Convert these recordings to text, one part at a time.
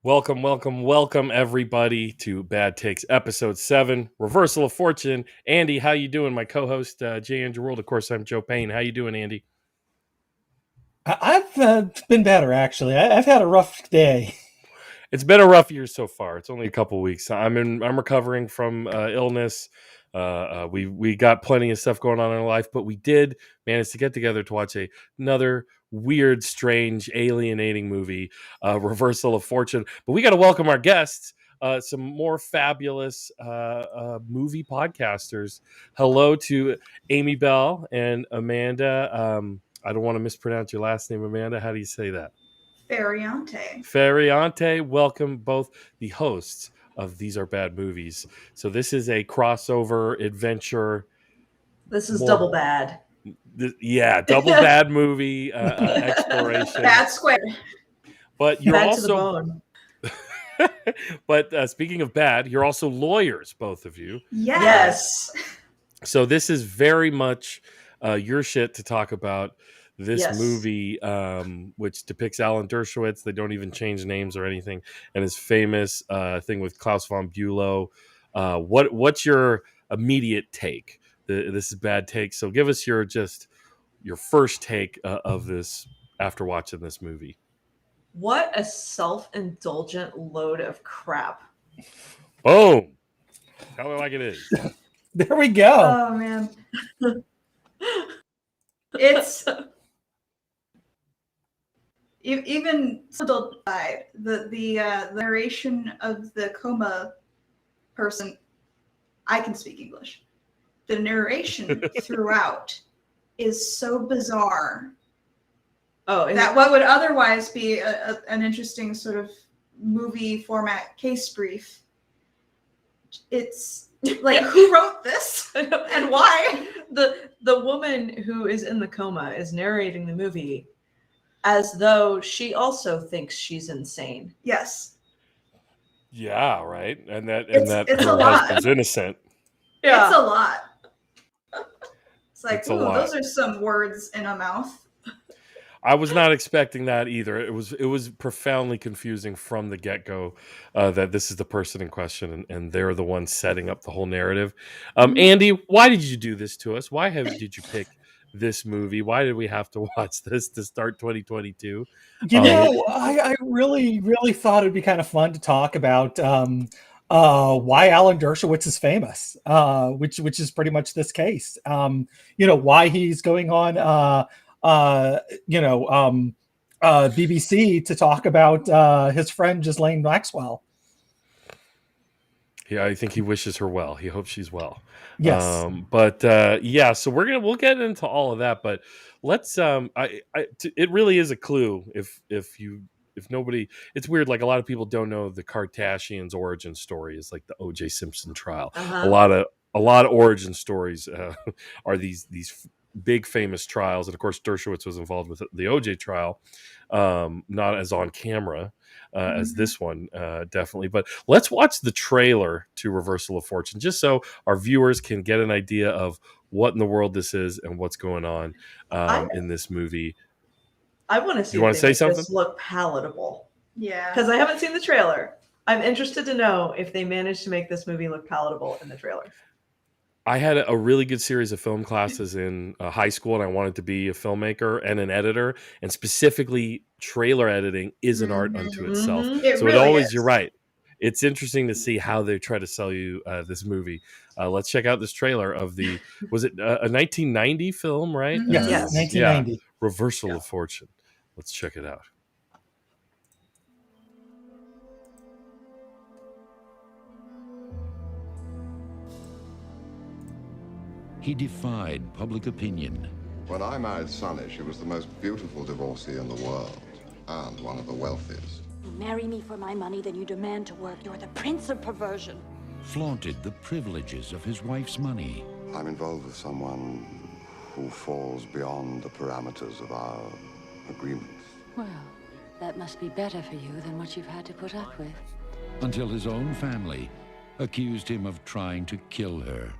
Welcome, everybody, to Bad Takes Episode 7, Reversal of Fortune. Andy, how you doing? My co-host, Jay Andrew World. Of course, I'm Joe Payne. How you doing, Andy? I've been better, actually. I've had a rough day. It's been a rough year so far. It's only a couple weeks. I'm recovering from illness. We got plenty of stuff going on in our life, but we did manage to get together to watch another weird, strange, alienating movie, Reversal of Fortune. But we got to welcome our guests, some more fabulous movie podcasters. Hello to Amy Bell and Amanda. I don't want to mispronounce your last name, Amanda. How do you say that? Feriante, welcome both the hosts of These Are Bad Movies. So this is a crossover adventure. This is double bad. Double bad movie exploration. Bad square. But you're bad also. To the bone. But speaking of bad, you're also lawyers, both of you. Yes. So this is very much your shit to talk about. This movie, which depicts Alan Dershowitz, they don't even change names or anything, and his famous thing with Klaus von Bülow. What's your immediate take? This is bad take. So give us your first take of this after watching this movie. What a self-indulgent load of crap. Boom. Tell it like it is. There we go. Oh man. It's even the narration of the coma person. I can speak English. The narration throughout is so bizarre. That what would otherwise be an interesting sort of movie format case brief. It's like, who wrote this and why? The woman who is in the coma is narrating the movie as though she also thinks she's insane. Yes. Yeah, right. And that it's her husband's innocent. Yeah. It's a lot. It's like, it's a lot. Those are some words in a mouth. I was not expecting that either. It was profoundly confusing from the get-go that this is the person in question and they're the ones setting up the whole narrative. Andy, why did you do this to us? Why did you pick this movie? Why did we have to watch this to start 2022? I really, really thought it'd be kind of fun to talk about why Alan Dershowitz is famous, which is pretty much this case. Why he's going on BBC to talk about his friend Ghislaine Maxwell. Yeah, I think he wishes her well. He hopes she's well. Yes. So we'll get into all of that, but let's it really is a clue if nobody, it's weird. Like, a lot of people don't know the Kardashians' origin story is like the O.J. Simpson trial. Uh-huh. A lot of origin stories are these big famous trials, and of course Dershowitz was involved with the OJ trial, not as on camera as this one, definitely. But let's watch the trailer to Reversal of Fortune, just so our viewers can get an idea of what in the world this is and what's going on in this movie. I want to see. You want to say something? This look palatable. Yeah, because I haven't seen the trailer. I'm interested to know if they managed to make this movie look palatable in the trailer. I had a really good series of film classes in high school, and I wanted to be a filmmaker and an editor, and specifically trailer editing is an art unto itself. You're right. It's interesting to see how they try to sell you this movie. Let's check out this trailer of was it a 1990 film, right? Yes, 1990. Yeah, Reversal of Fortune. Let's check it out. He defied public opinion. When I married Sonny, she was the most beautiful divorcee in the world, and one of the wealthiest. You marry me for my money, then you demand to work. You're the prince of perversion. Flaunted the privileges of his wife's money. I'm involved with someone who falls beyond the parameters of our agreements. Well, that must be better for you than what you've had to put up with. Until his own family accused him of trying to kill her.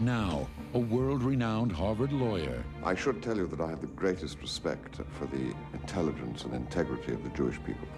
Now, a world-renowned Harvard lawyer. I should tell you that I have the greatest respect for the intelligence and integrity of the Jewish people.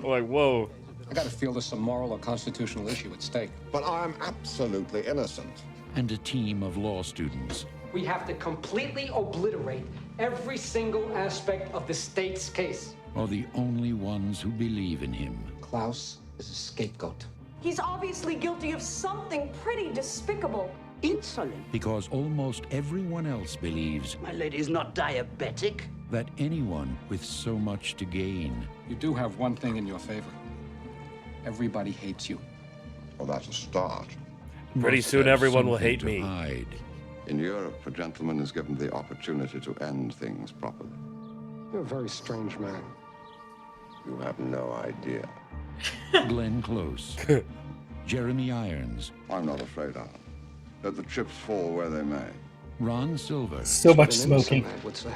Like, whoa. I got to feel there's some moral or constitutional issue at stake. But I'm absolutely innocent. And a team of law students. We have to completely obliterate every single aspect of the state's case. Are the only ones who believe in him. Klaus is a scapegoat. He's obviously guilty of something pretty despicable. Insolent. Because almost everyone else believes My lady's not diabetic. that anyone with so much to gain. You do have one thing in your favor. Everybody hates you. Well, that's a start. Pretty must soon have everyone will something hate to me. hide. In Europe, a gentleman is given the opportunity to end things properly. You're a very strange man. You have no idea. Glenn Close. Jeremy Irons. I'm not afraid, Alan. Let the chips fall where they may. Ron Silver. So much An innocent smoking. man would say.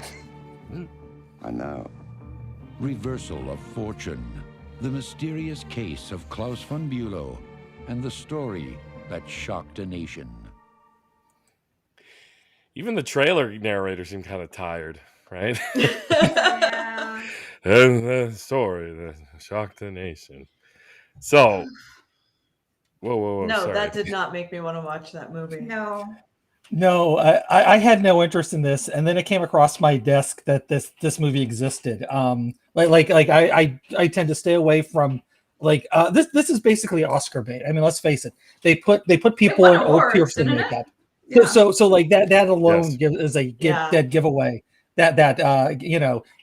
I know. Reversal of Fortune. The mysterious case of Klaus von Bülow and the story that shocked a nation. Even the trailer narrator seemed kind of tired, right? Yeah. And the story that shocked the nation. So, whoa, No, sorry. that did not make me want to watch that movie. No. No, I had no interest in this, and then it came across my desk that this movie existed. I tend to stay away from this is basically Oscar bait. I mean, let's face it. They put people won in old awards, Pearson didn't it? makeup. Yeah. So like that alone Yes. is a Yeah. dead giveaway. That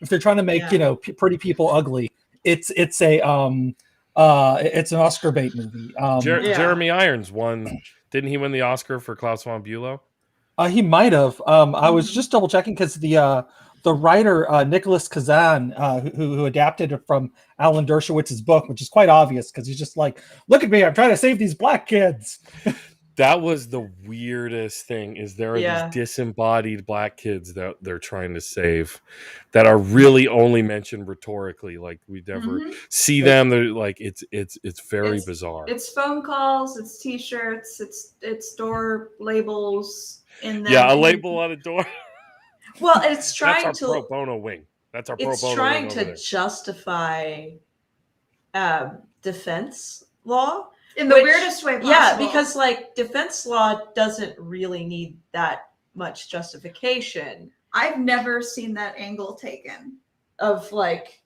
if they're trying to make Yeah. pretty people ugly, it's an Oscar bait movie. Yeah. Jeremy Irons won. Didn't he win the Oscar for Klaus von Bülow? He might have. I was just double checking because the writer Nicholas Kazan, who adapted it from Alan Dershowitz's book, which is quite obvious because he's just like, "Look at me, I'm trying to save these black kids." That was the weirdest thing. Is there are Yeah. these disembodied black kids that they're trying to save, that are really only mentioned rhetorically. Like we never Mhm. see them. They're like it's very It's- bizarre. It's phone calls, it's T-shirts, it's door labels in them. Yeah, a label on a door. Well, it's That's trying our to pro bono wing. That's our pro it's bono trying wing over to there. justify defense law. in the which- weirdest way possible. Yeah, because like defense law doesn't really need that much justification I've never seen that angle taken. of like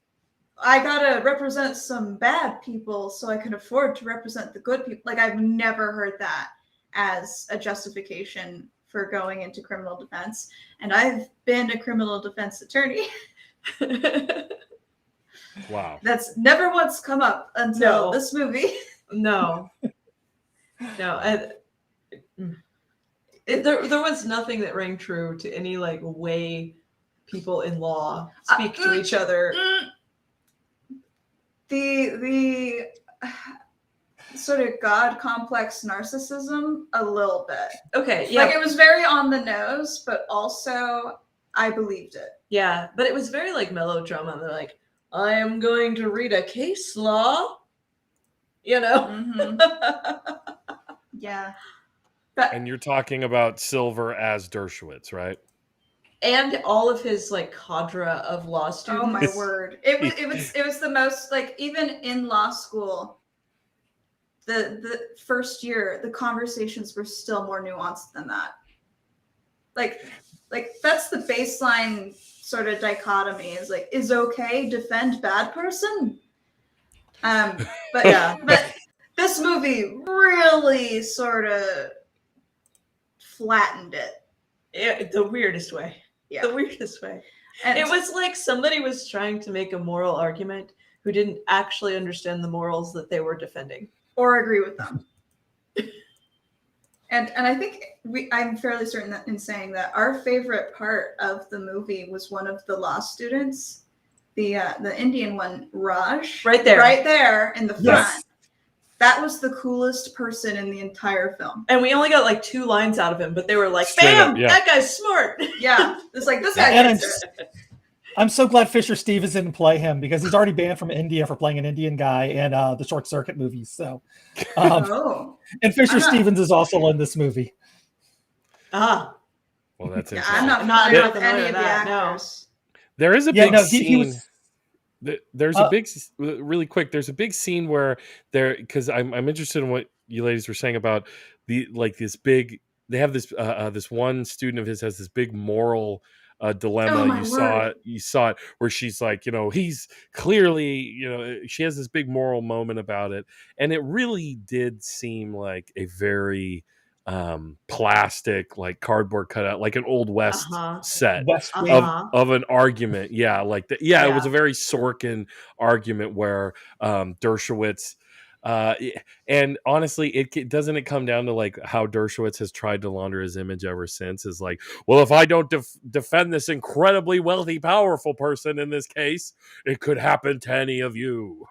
I gotta represent some bad people so I can afford to represent the good people. Like I've never heard that as a justification for going into criminal defense. And I've been a criminal defense attorney. Wow. That's never once come up until No. this movie. no. There was nothing that rang true to any like way people in law speak to each other. The sort of God complex narcissism a little bit. Okay, yeah. Like it was very on the nose, but also I believed it. Yeah, but it was very like melodrama. They're like, I am going to read a case law, you know? Mhm. Yeah. But And you're talking about Silver as Dershowitz, right? And all of his like cadre of law students. oh my word. It was the most like even in law school, the first year, the conversations were still more nuanced than that. Like that's the baseline sort of dichotomy is like, is okay, defend bad person. But Yeah. but this movie really sort of flattened it. The weirdest way. Yeah. The weirdest way. And It was like somebody was trying to make a moral argument who didn't actually understand the morals that they were defending. or agree with them. And I think I'm fairly certain that in saying that our favorite part of the movie was one of the law students, the Indian one, Raj, Right there. right there in the front. Yes. That was the coolest person in the entire film. And we only got like 2 lines out of him, but they were like, Straight bam, up, yeah. that guy's smart. Yeah, it's like this guy And gets it. I'm so glad Fisher Stevens didn't play him because he's already banned from India for playing an Indian guy in the Short Circuit movies. So, Oh, and Fisher I'm not- Stevens is also in this movie. Ah, Well, that's yeah, interesting. I'm not Not familiar with familiar any with of the that, no. actors. There is a Yeah, big no, scene. he was. There's a big, really quick. There's a big scene where because I'm interested in what you ladies were saying about this big. They have this one student of his has this big moral dilemma. Oh, my You saw it where she's like, he's clearly, she has this big moral moment about it, and it really did seem like a very plastic, like cardboard cutout, like an old West set West Wing. of an argument. Yeah, like that. Yeah, it was a very Sorkin argument where Dershowitz. And honestly, doesn't it come down to like how Dershowitz has tried to launder his image ever since. Is like, well, if I don't defend this incredibly wealthy, powerful person in this case, it could happen to any of you.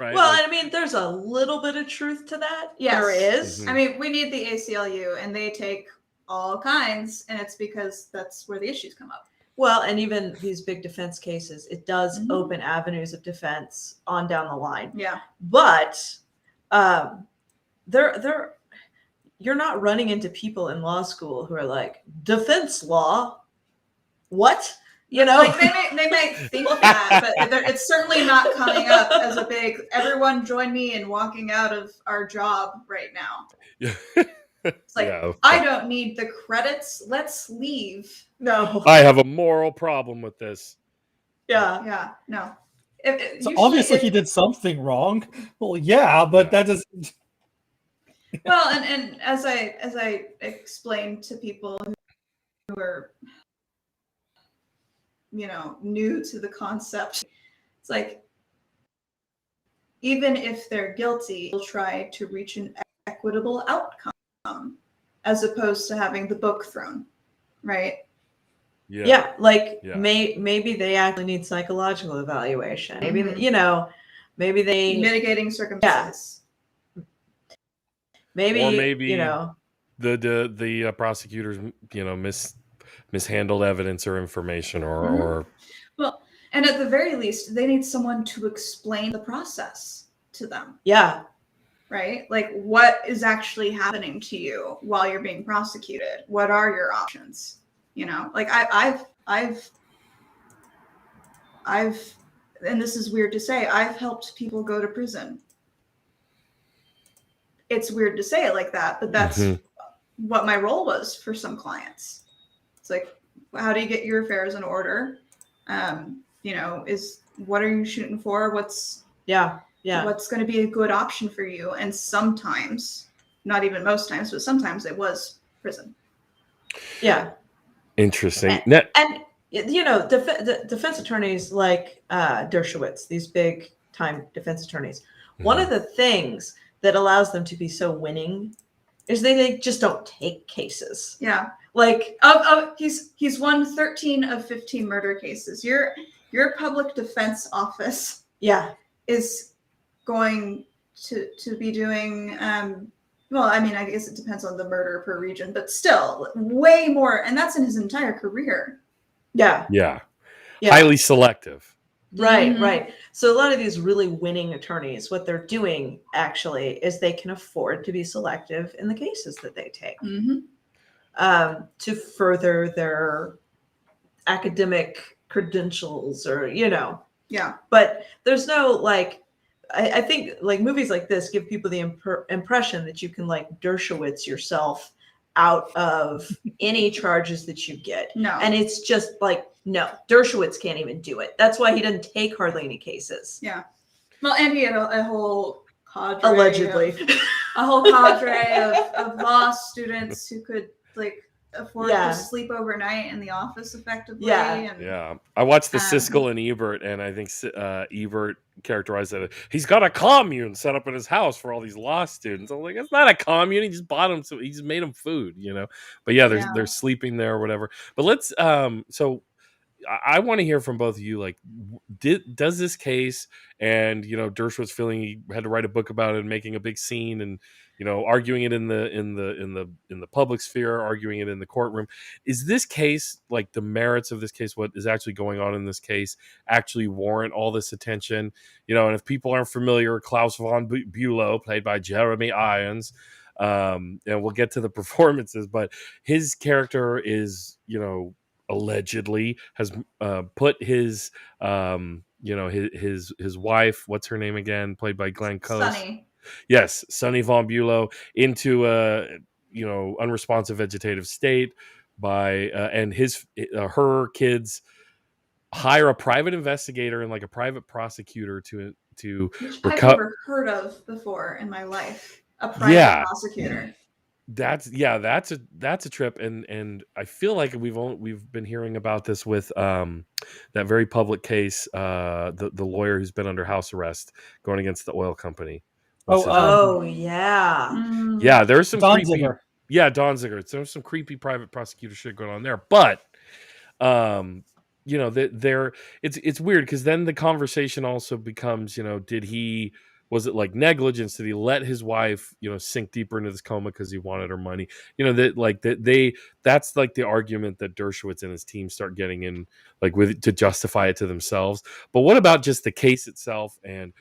Right? Well, I mean, there's a little bit of truth to that. Yes. There is. I mean, we need the ACLU, and they take all kinds, and it's because that's where the issues come up. Well, and even these big defense cases, it does open avenues of defense on down the line. Yeah. But you're not running into people in law school who are like, defense law? What? Like they may think that, but it's certainly not coming up as a big, everyone join me in walking out of our job right now. Yeah. It's like, I don't need the credits. Let's leave. No. I have a moral problem with this. Yeah. Yeah. No. So obviously he did something wrong. Well, yeah, but that doesn't. Well, and as I explained to people who are, new to the concept, it's like, even if they're guilty, they'll try to reach an equitable outcome as opposed to having the book thrown, right? Yeah, maybe they actually need psychological evaluation. Maybe maybe they mitigating circumstances. Yeah. Maybe the prosecutors mishandled evidence or information or well, and at the very least they need someone to explain the process to them. Yeah. Right? Like, what is actually happening to you while you're being prosecuted? What are your options? Like I've and this is weird to say, I've helped people go to prison. It's weird to say it like that, but that's what my role was for some clients. It's like, how do you get your affairs in order? What are you shooting for? What's going to be a good option for you? And sometimes, not even most times, but sometimes it was prison. Yeah. Interesting. And defense attorneys like Dershowitz, these big time defense attorneys, one of the things that allows them to be so winning is they just don't take cases. Yeah. Like he's won 13 of 15 murder cases. Your public defense office is going to be doing well, I mean, I guess it depends on the murder per region, but still way more, and that's in his entire career. Yeah. Highly selective. Right. So a lot of these really winning attorneys, what they're doing actually is they can afford to be selective in the cases that they take to further their academic credentials or, Yeah. But there's no I think like movies like this give people the impression that you can like Dershowitz yourself out of any charges that you get. No. And it's just like, no, Dershowitz can't even do it. That's why he doesn't take hardly any cases. Yeah. Well, and he had a whole cadre. Allegedly. A whole cadre of law students who could afford to sleep overnight in the office effectively. Yeah. I watched the Siskel and Ebert, and I think Ebert characterized it. He's got a commune set up in his house for all these law students. I'm like, it's not a commune. He just bought them, so he just made them food, But they're sleeping there or whatever. But let's so I want to hear from both of you. Like, does this case and Dershowitz feeling he had to write a book about it and making a big scene and arguing it in the public sphere, arguing it in the courtroom, is this case, like the merits of this case, what is actually going on in this case, actually warrant all this attention? And if people aren't familiar, Klaus von Bülow, played by Jeremy Irons, and we'll get to the performances, but his character is allegedly has put his his wife, what's her name again, played by Glenn Close. Sunny. Yes, Sunny Von Bulow, into a unresponsive vegetative state by and her kids hire a private investigator and like a private prosecutor to Which I've never heard of before in my life. A private prosecutor. That's a trip, and I feel like we've been hearing about this with that very public case, the lawyer who's been under house arrest going against the oil company. Yeah, there's some Don creepy, Ziegler. Don Ziegler. There's some creepy private prosecutor shit going on there, but it's weird because then the conversation also becomes, was it like negligence? Did he let his wife, sink deeper into this coma because he wanted her money? That's like the argument that Dershowitz and his team start getting in, like to justify it to themselves. But what about just the case itself and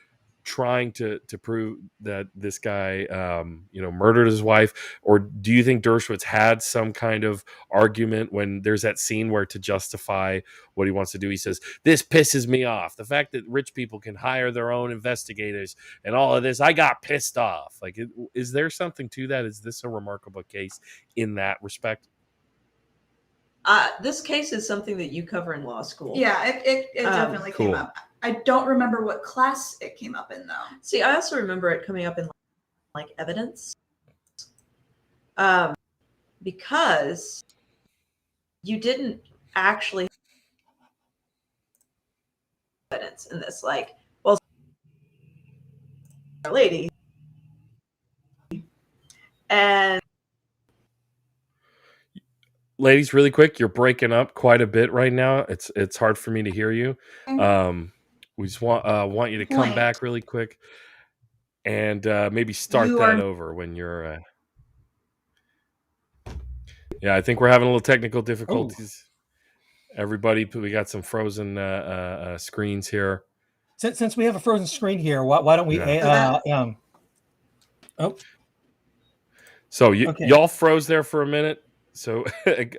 trying to prove that this guy, murdered his wife? Or do you think Dershowitz had some kind of argument when there's that scene where, to justify what he wants to do, he says, "This pisses me off. The fact that rich people can hire their own investigators and all of this, I got pissed off." Like, is there something to that? Is this a remarkable case in that respect? This case is something that you cover in law school. Yeah, it definitely came up. I don't remember what class it came up in, though. See, I also remember it coming up in like evidence, because you didn't actually have evidence in this. Like, well, lady, and ladies, really quick, you're breaking up quite a bit right now. It's hard for me to hear you. We just want you to come back really quick and maybe start over when you're. Yeah, I think we're having a little technical difficulties. Everybody, we got some frozen screens here. Since we have a frozen screen here, why don't we? So y'all froze there for a minute. So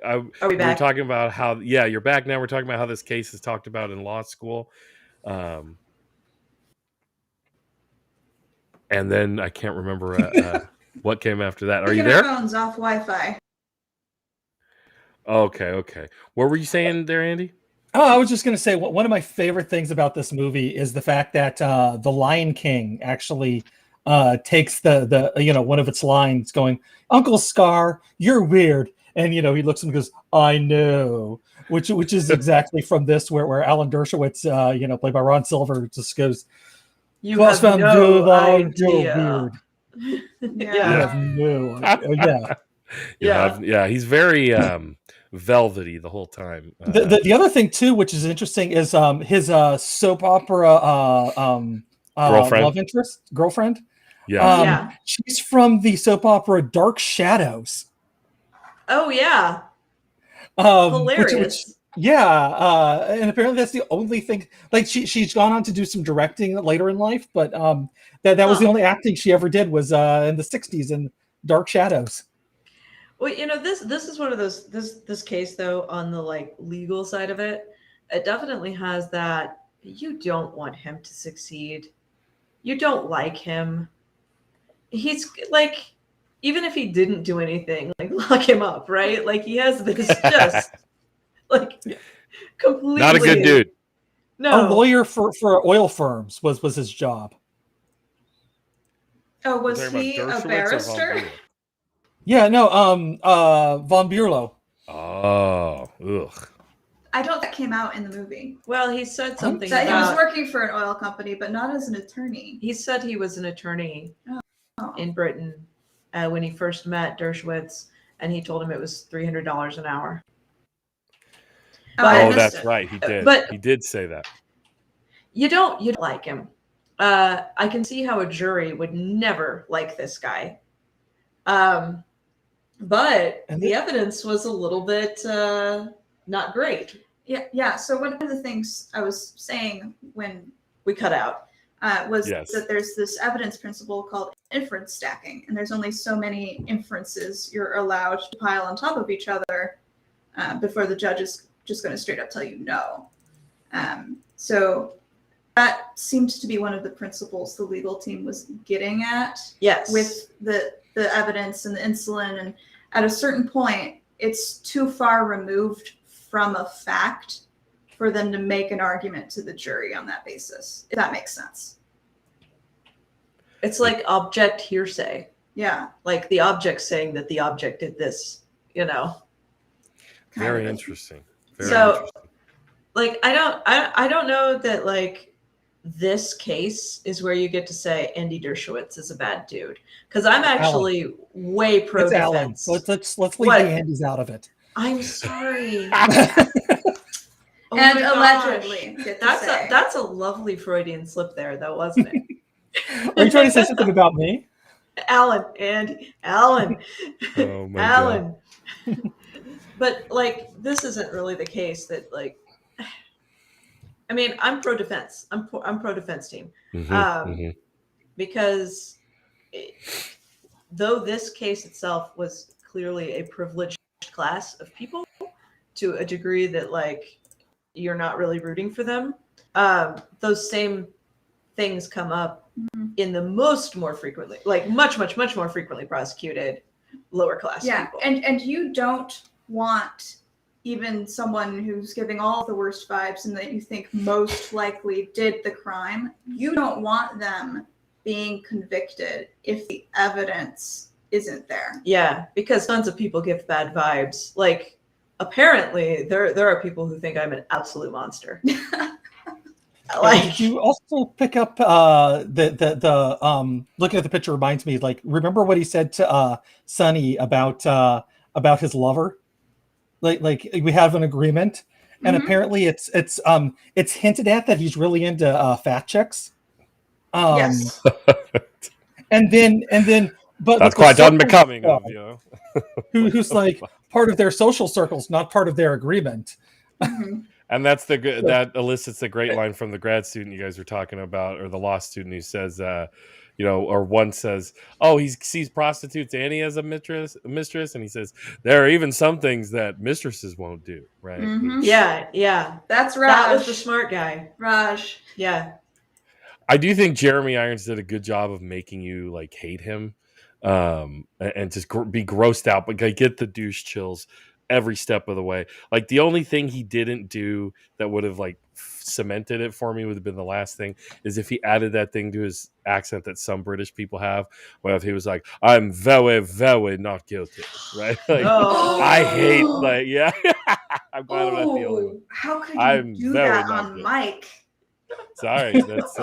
are we back? We're talking about how, you're back now. We're talking about how this case is talked about in law school. And then I can't remember what came after that. Are you there? Phone's off Wi-Fi. Okay. What were you saying there, Andy? Oh, I was just going to say, one of my favorite things about this movie is the fact that the Lion King actually takes the one of its lines, going, "Uncle Scar, you're weird," and he looks and goes, "I know," which is exactly from this, where Alan Dershowitz, played by Ron Silver, just goes, "You have no idea." He's very velvety the whole time. The other thing too, which is interesting, is his soap opera girlfriend. She's from the soap opera Dark Shadows. Oh yeah, hilarious. And apparently that's the only thing. Like, she's gone on to do some directing later in life, but that was the only acting she ever did, was in the '60s in Dark Shadows. Well, this is one of those, this case, though, on the like legal side of it, it definitely has that you don't want him to succeed. You don't like him. He's like, even if he didn't do anything, like, lock him up, right? Like, he has this just like completely not a good dude. No, a lawyer for oil firms was his job. Oh, was he a barrister? Yeah, no, Von Bulow. Oh, ugh. I don't think that came out in the movie. Well, he said something that he was working for an oil company, but not as an attorney. He said he was an attorney in Britain when he first met Dershowitz, and he told him it was $300 an hour. That's right. He did. But he did say that. You don't like him. I can see how a jury would never like this guy. But the evidence was a little bit not great. Yeah. So one of the things I was saying when we cut out was that there's this evidence principle called inference stacking, and there's only so many inferences you're allowed to pile on top of each other before the judge is just going to straight up tell you no. So that seems to be one of the principles the legal team was getting at. Yes. With the evidence and the insulin, and at a certain point, it's too far removed from a fact for them to make an argument to the jury on that basis, if that makes sense. It's like object hearsay. Yeah. Like the object saying that the object did this, you know. Very interesting. Very so interesting. Like I don't know that like this case is where you get to say Andy Dershowitz is a bad dude, because I'm actually way pro It's Alan. defense. Let's leave the Andys out of it. I'm sorry. Oh and my allegedly, gosh. That's a lovely Freudian slip there, though, wasn't it? Are you trying to say something about me? Alan and Alan. Oh my Alan. But like, this isn't really the case that like. I mean, I'm pro defense. I'm pro defense team, because though this case itself was clearly a privileged class of people to a degree that like you're not really rooting for them, those same things come up in the more frequently, like much more frequently prosecuted lower class people. And you don't want even someone who's giving all the worst vibes and that you think most likely did the crime, you don't want them being convicted if the evidence isn't there. Yeah, because tons of people give bad vibes. Like, apparently, there are people who think I'm an absolute monster. Like, did you also pick up the looking at the picture reminds me, like, remember what he said to Sonny about his lover? Like we have an agreement, and apparently it's hinted at that he's really into fat chicks. Yes. and then but that's quite unbecoming of you. Who's like part of their social circles, not part of their agreement. And that's that elicits a great line from the grad student you guys were talking about, or the law student who says, or one says, "Oh, he sees prostitutes and he has a mistress," and he says, "There are even some things that mistresses won't do." Right? Yeah, that's Raj. That was the smart guy, Raj. Yeah, I do think Jeremy Irons did a good job of making you like hate him, and just be grossed out, but get the douche chills every step of the way. Like the only thing he didn't do that would have like cemented it for me would have been the last thing, is if he added that thing to his accent that some British people have, where if he was like, "I'm very, very not guilty," right? Like, I hate, like, yeah. I'm glad I'm not the only one. How could you do that on mic? Sorry, that's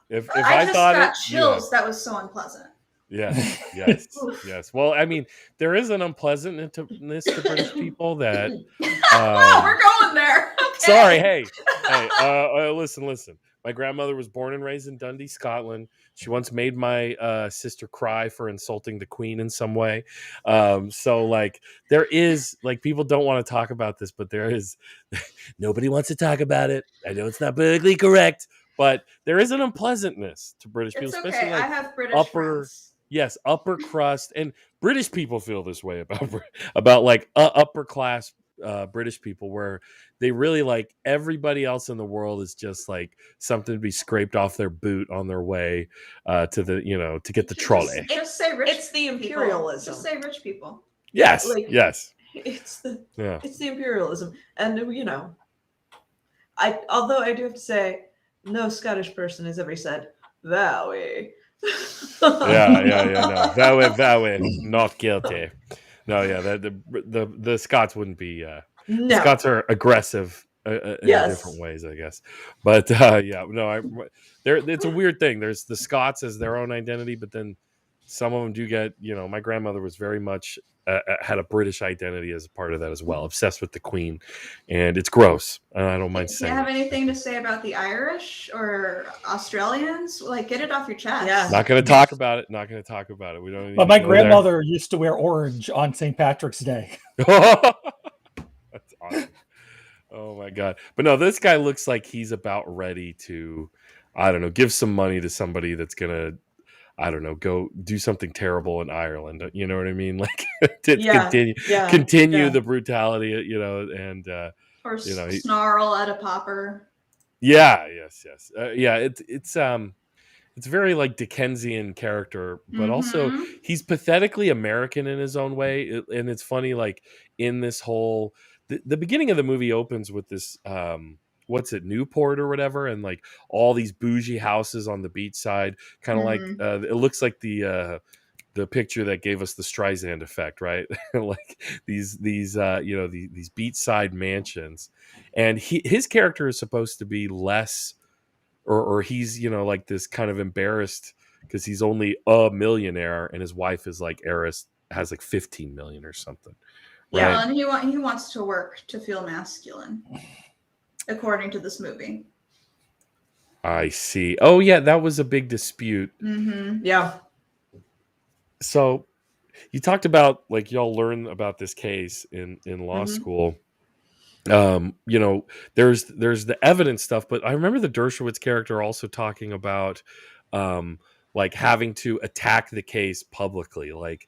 if I just thought got it, chills. That was so unpleasant. Yes. Well, I mean, there is an unpleasantness to British people that. We're going there. Okay. Sorry, hey. Listen. My grandmother was born and raised in Dundee, Scotland. She once made my sister cry for insulting the Queen in some way. So, like, there is, like, people don't want to talk about this, but there is. Nobody wants to talk about it. I know it's not politically correct, but there is an unpleasantness to British people, especially like I have British friends. Yes, upper crust, and British people feel this way about like upper class British people, where they really like everybody else in the world is just like something to be scraped off their boot on their way to the to get the trolley. Just say rich. It's the imperialism. Just say rich people. Yes, yes. It's the imperialism, and although I do have to say, no Scottish person has ever said "Vowie." No, very, not guilty. No, the Scots wouldn't be. The Scots are aggressive in different ways, I guess. But it's a weird thing. There's the Scots as their own identity, but then some of them do get. My grandmother was very much had a British identity as a part of that as well, obsessed with the Queen, and it's gross. I don't mind saying. Do you have anything to say about the Irish or Australians? Like, get it off your chest. Yeah. Not going to talk about it. We don't. But my grandmother used to wear orange on St. Patrick's Day. That's awesome. Oh my God. But no, this guy looks like he's about ready to, I don't know, give some money to somebody that's going to, I don't know, go do something terrible in Ireland. You know what I mean? Like continue the brutality, and or snarl at a pauper. Yeah, yes. Yeah, it's very like Dickensian character, but also Mm-hmm. he's pathetically American in his own way. And it's funny, like in this whole the beginning of the movie opens with this what's it, Newport or whatever, and like all these bougie houses on the beach side, kind of like Mm-hmm. it looks like the picture that gave us the Streisand effect, right? Like these these beachside mansions, and his character is supposed to be less, or he's like this kind of embarrassed because he's only a millionaire and his wife is like heiress, has like 15 million or something, Yeah. right? And he wants to work to feel masculine, according to this movie. I see. Oh yeah, that was a big dispute. Mm-hmm. Yeah. So you talked about like y'all learn about this case in law Mhm. school. There's the evidence stuff, but I remember the Dershowitz character also talking about like having to attack the case publicly. Like,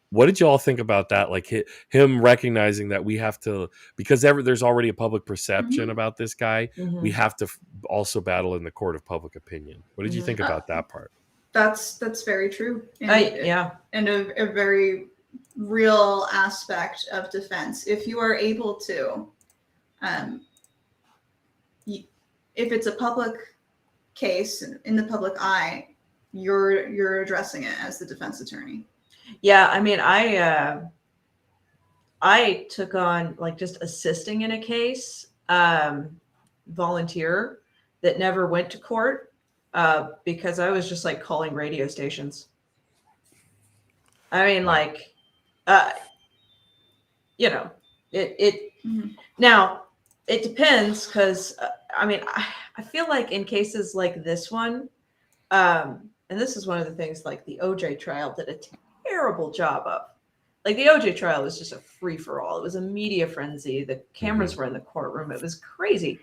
what did you all think about that? Like him recognizing that we have to, because there's already a public perception about this guy, we have to also battle in the court of public opinion. What did you think about that part? That's very true. And, and a very real aspect of defense. If you are able to, if it's a public case in the public eye, you're addressing it as the defense attorney. Yeah, I mean, I took on like just assisting in a case, volunteer that never went to court because I was just like calling radio stations. I mean, like, it now it depends because I mean, I feel like in cases like this one, and this is one of the things like the OJ trial did a terrible job of. Like the OJ trial was just a free for all. It was a media frenzy. The cameras were in the courtroom. It was crazy.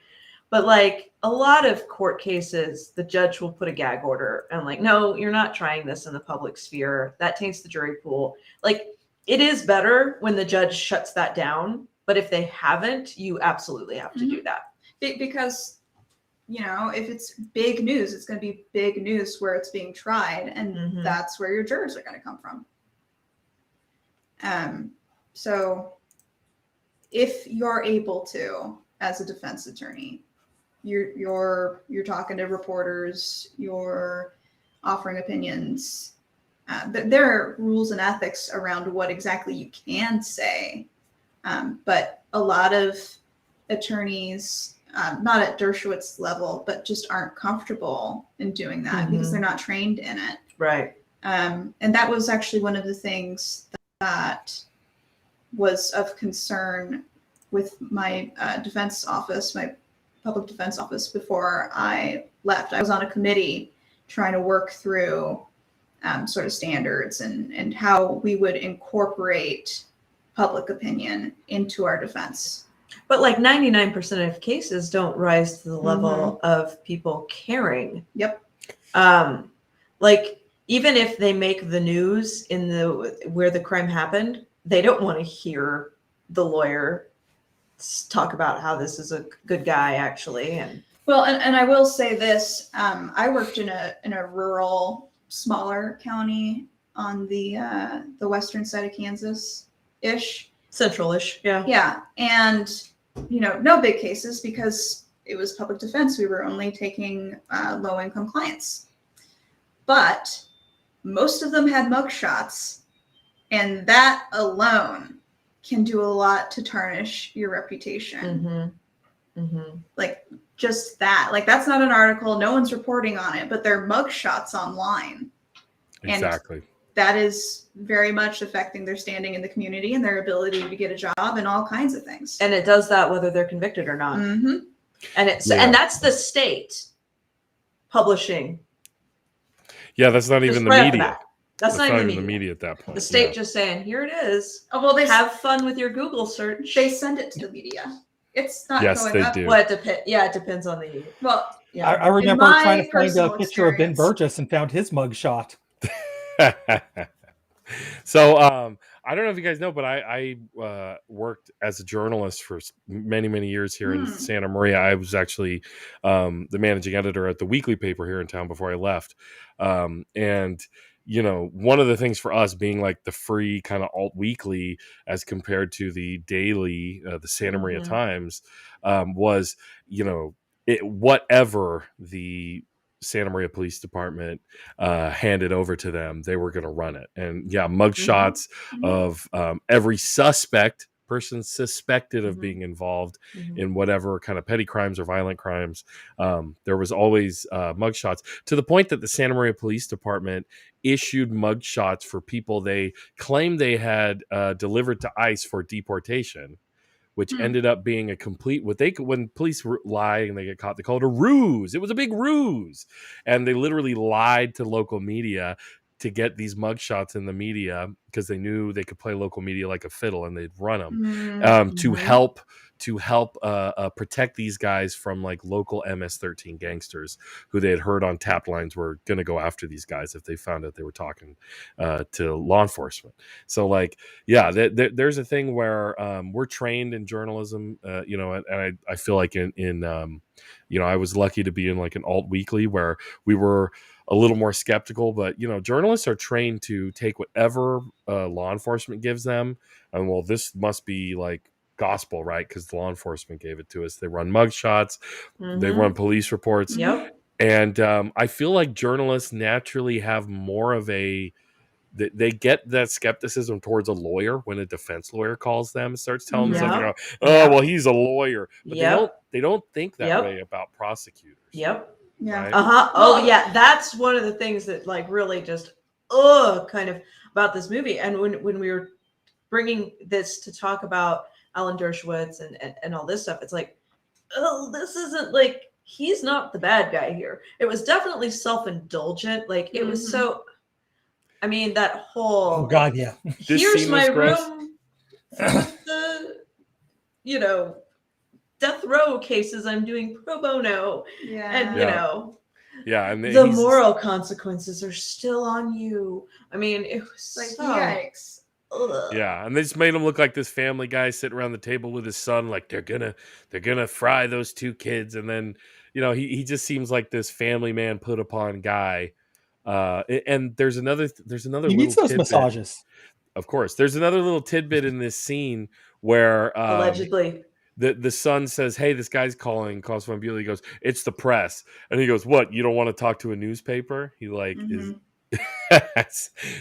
But like a lot of court cases, the judge will put a gag order and like, no, you're not trying this in the public sphere. That taints the jury pool. Like it is better when the judge shuts that down. But if they haven't, you absolutely have to do that. Because, if it's big news, it's going to be big news where it's being tried. And that's where your jurors are going to come from. So if you're able to, as a defense attorney, you're talking to reporters, you're offering opinions. There are rules and ethics around what exactly you can say. But a lot of attorneys, not at Dershowitz level, but just aren't comfortable in doing that because they're not trained in it. Right. And that was actually one of the things that was of concern with my defense office, my public defense office before I left. I was on a committee trying to work through sort of standards and how we would incorporate public opinion into our defense. But like 99% of cases don't rise to the level of people caring. Yep. Like even if they make the news in where the crime happened, they don't want to hear the lawyer talk about how this is a good guy actually. And well, and I will say this, I worked in a rural, smaller county on the western side of Kansas-ish. Central-ish, yeah. Yeah, and no big cases because it was public defense. We were only taking low-income clients. But most of them had mugshots, and that alone can do a lot to tarnish your reputation. Like just that. Like that's not an article. No one's reporting on it, but they're mugshots online. Exactly. And that is very much affecting their standing in the community and their ability to get a job and all kinds of things. And it does that whether they're convicted or not. And and that's the state publishing. Yeah, that's not even the media. That's not even the media at that point. The state just saying, here it is. Oh, well, they have fun with your Google search. They send it to the media. It's not yes, going they up. do. Well, it depends on the. Well, yeah. I remember trying to find a picture of Ben Burgess and found his mugshot. So I don't know if you guys know, but I worked as a journalist for many years here in Santa Maria. I was actually the managing editor at the weekly paper here in town before I left. And one of the things for us being like the free kind of alt weekly as compared to the daily, the Santa Maria Times, was, whatever the Santa Maria Police Department handed over to them, they were going to run it. And mugshots of every person suspected of being involved in whatever kind of petty crimes or violent crimes. There was always mugshots, to the point that the Santa Maria Police Department issued mugshots for people they claimed they had delivered to ICE for deportation, which ended up being a complete when police lie and they get caught, they call it a ruse. It was a big ruse. And they literally lied to local media to get these mugshots in the media because they knew they could play local media like a fiddle, and they'd run them to help protect these guys from like local MS-13 gangsters who they had heard on tap lines were going to go after these guys if they found out they were talking to law enforcement. So like, there's a thing where we're trained in journalism, and I feel like in I was lucky to be in like an alt weekly where we were a little more skeptical, but journalists are trained to take whatever law enforcement gives them, and well, this must be like gospel, right? Because the law enforcement gave it to us. They run mugshots, they run police reports, and I feel like journalists naturally have more of they get that skepticism towards a lawyer when a defense lawyer calls them and starts telling them something. Well, he's a lawyer, but they don't think that way about prosecutors. Yeah. Right? Oh, yeah. That's one of the things that like really just kind of about this movie. And when we were bringing this to talk about Alan Dershowitz and all this stuff, it's like, this isn't like, he's not the bad guy here. It was definitely self-indulgent. Like it was so, I mean, that whole, oh God, yeah. Here's my room for the, death row cases I'm doing pro bono. And and the moral consequences are still on you. I mean, it was like yikes. Yeah, and they just made him look like this family guy sitting around the table with his son, like they're gonna fry those two kids, and then he just seems like this family man put upon guy. And there's another he needs those massages. Of course, there's another little tidbit in this scene where allegedly the son says, "Hey, this guy's calling." Calls from Bewley. He goes, "It's the press," and he goes, "What? You don't want to talk to a newspaper?" He like is.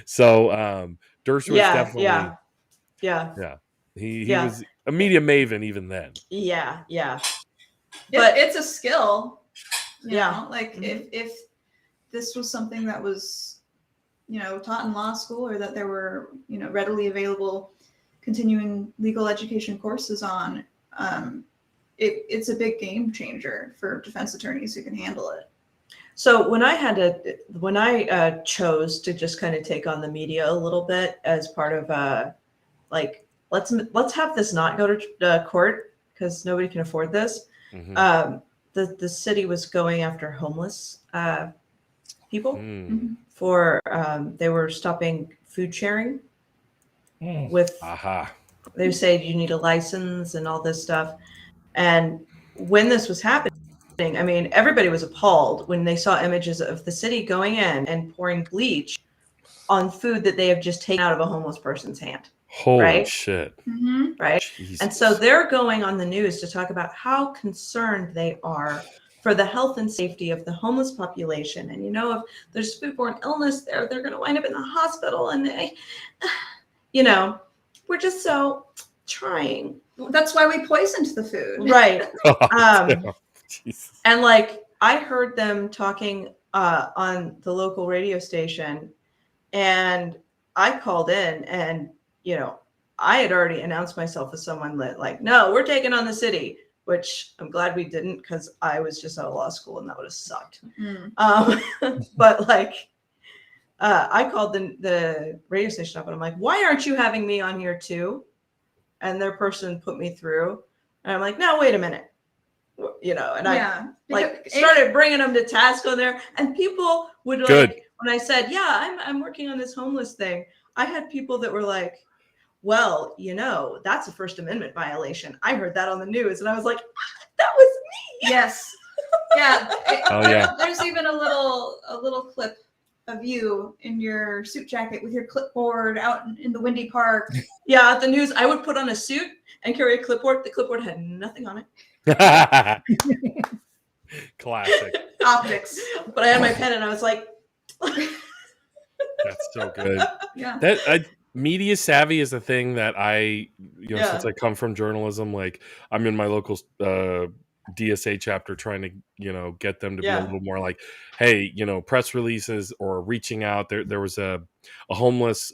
So Dershowitz definitely. He was a media maven even then. But it's a skill. You know? Like if this was something that was taught in law school, or that there were readily available continuing legal education courses on, it's a big game changer for defense attorneys who can handle it. So when I chose to just kind of take on the media a little bit as part of like let's have this not go to court because nobody can afford this. The city was going after homeless people for they were stopping food sharing with they say you need a license and all this stuff. And when this was happening, I mean, everybody was appalled when they saw images of the city going in and pouring bleach on food that they have just taken out of a homeless person's hand. Holy shit. Right. Jesus. And so they're going on the news to talk about how concerned they are for the health and safety of the homeless population. And if there's foodborne illness there, they're going to wind up in the hospital. And they, we're just so trying. That's why we poisoned the food. Right. And like, I heard them talking on the local radio station, and I called in, and, I had already announced myself as someone that like, no, we're taking on the city, which I'm glad we didn't, because I was just out of law school and that would have sucked. But like, I called the radio station up and I'm like, why aren't you having me on here too? And their person put me through, and I'm like, no, wait a minute. And I like started bringing them to task on there, and people would like, when I said, I'm working on this homeless thing, I had people that were like, well, that's a First Amendment violation. I heard that on the news, and I was like, that was me. Yes. Yeah. Oh, yeah. There's even a little clip of you in your suit jacket with your clipboard out in the windy park. Yeah, at the news, I would put on a suit and carry a clipboard. The clipboard had nothing on it. Classic. Optics. But I had my pen, and I was like, that's so good. Yeah. Media savvy is a thing that I, Yeah. since I come from journalism, like I'm in my local DSA chapter trying to, get them to be a little more like, hey, press releases or reaching out. There was a homeless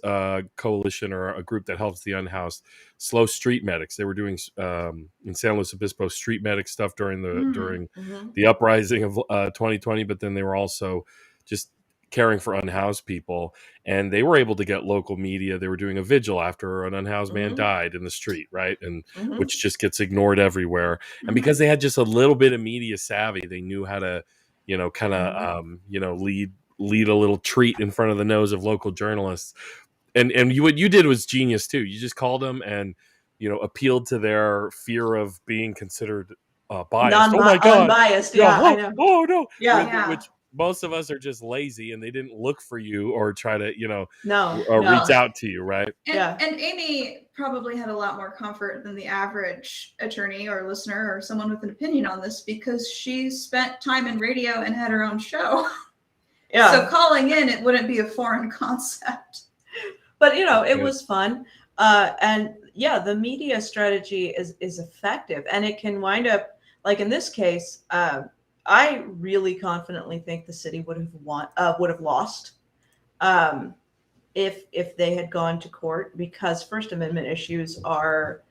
coalition or a group that helps the unhoused, Slow Street Medics. They were doing in San Luis Obispo street medic stuff during the uprising of 2020, but then they were also just caring for unhoused people, and they were able to get local media. They were doing a vigil after an unhoused man died in the street, right? And which just gets ignored everywhere. And because they had just a little bit of media savvy, they knew how to, kind of, lead a little treat in front of the nose of local journalists. And what you did was genius too. You just called them and, appealed to their fear of being considered biased. Oh my God, unbiased. Yeah, I know. Oh no, Yeah. Which most of us are just lazy and they didn't look for you or try to, no. reach out to you, right? And Amy probably had a lot more comfort than the average attorney or listener or someone with an opinion on this because she spent time in radio and had her own show. Yeah. So calling in, it wouldn't be a foreign concept. But, it was fun. And yeah, the media strategy is effective, and it can wind up, like in this case, I really confidently think the city would have lost if they had gone to court, because First Amendment issues are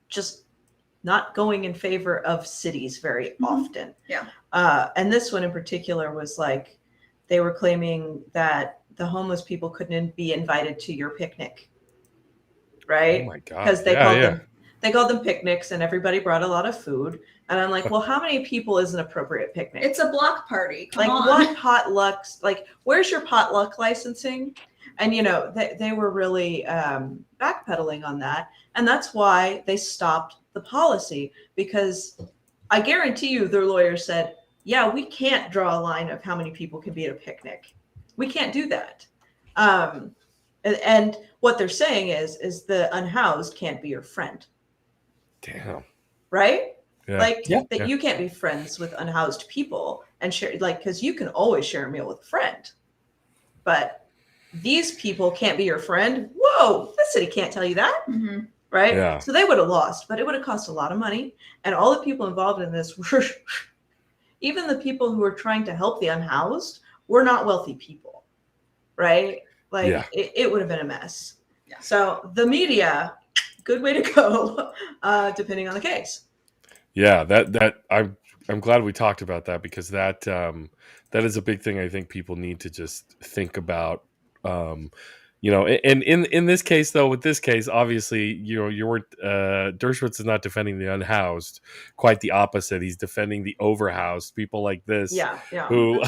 just not going in favor of cities very often. Yeah. And this one in particular was like, they were claiming that the homeless people couldn't be invited to your picnic, right? Oh my God! Because they called them picnics, and everybody brought a lot of food. And I'm like, well, how many people is an appropriate picnic? It's a block party. Come on. What potlucks? Like, where's your potluck licensing? And they were really backpedaling on that, and that's why they stopped the policy. Because I guarantee you, their lawyer said, "Yeah, we can't draw a line of how many people can be at a picnic. We can't do that." And what they're saying is the unhoused can't be your friend. Damn. Right? Yeah. You can't be friends with unhoused people and share, because you can always share a meal with a friend, but these people can't be your friend. Whoa, the city can't tell you that. Mm-hmm. Right? Yeah. So they would have lost, but it would have cost a lot of money. And all the people involved in this were, even the people who were trying to help the unhoused, were not wealthy people. Right? It would have been a mess. Yeah. So the media, good way to go, depending on the case. Yeah, that I'm glad we talked about that, because that is a big thing I think people need to just think about. And in this case, though, with this case, obviously, you weren't Dershowitz is not defending the unhoused. Quite the opposite. He's defending the overhoused, people like this. Yeah. Who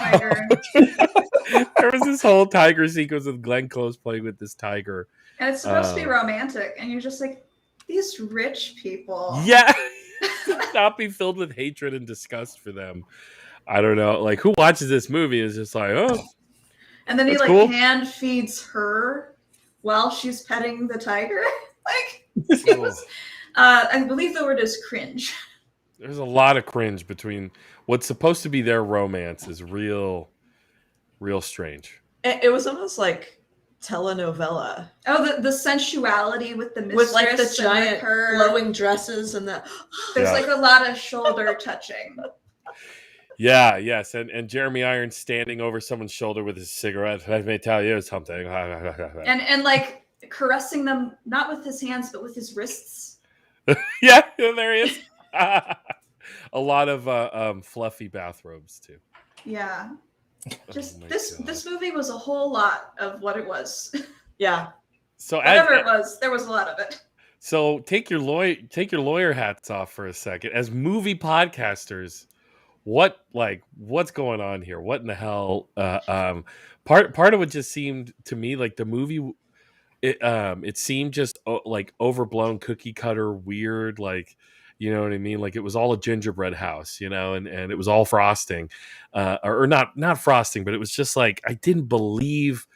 there was this whole tiger sequence with Glenn Close playing with this tiger, and it's supposed to be romantic, and you're just like, these rich people. Yeah. Not be filled with hatred and disgust for them. I don't know. Like, who watches this movie is just like, oh. And then he cool. hand feeds her while she's petting the tiger. It was, I believe the word is cringe. There's a lot of cringe between what's supposed to be their romance is real strange. It was almost like telenovela. Oh, the sensuality with the mistress, with the giant flowing dresses and there's a lot of shoulder touching. Yeah, yes, and Jeremy Irons standing over someone's shoulder with his cigarette. Let me tell you something. and caressing them, not with his hands but with his wrists. Yeah, there he is. A lot of fluffy bathrobes too. Yeah. Just this movie was a whole lot of what it was. Yeah. So whatever it was, there was a lot of it. So take your lawyer hats off for a second. As movie podcasters, what's going on here? What in the hell? Part of it just seemed to me like the movie. it seemed just like overblown, cookie cutter, weird, like, you know what I mean? Like it was all a gingerbread house, you know, and it was all frosting, or not frosting, but it was just like I didn't believe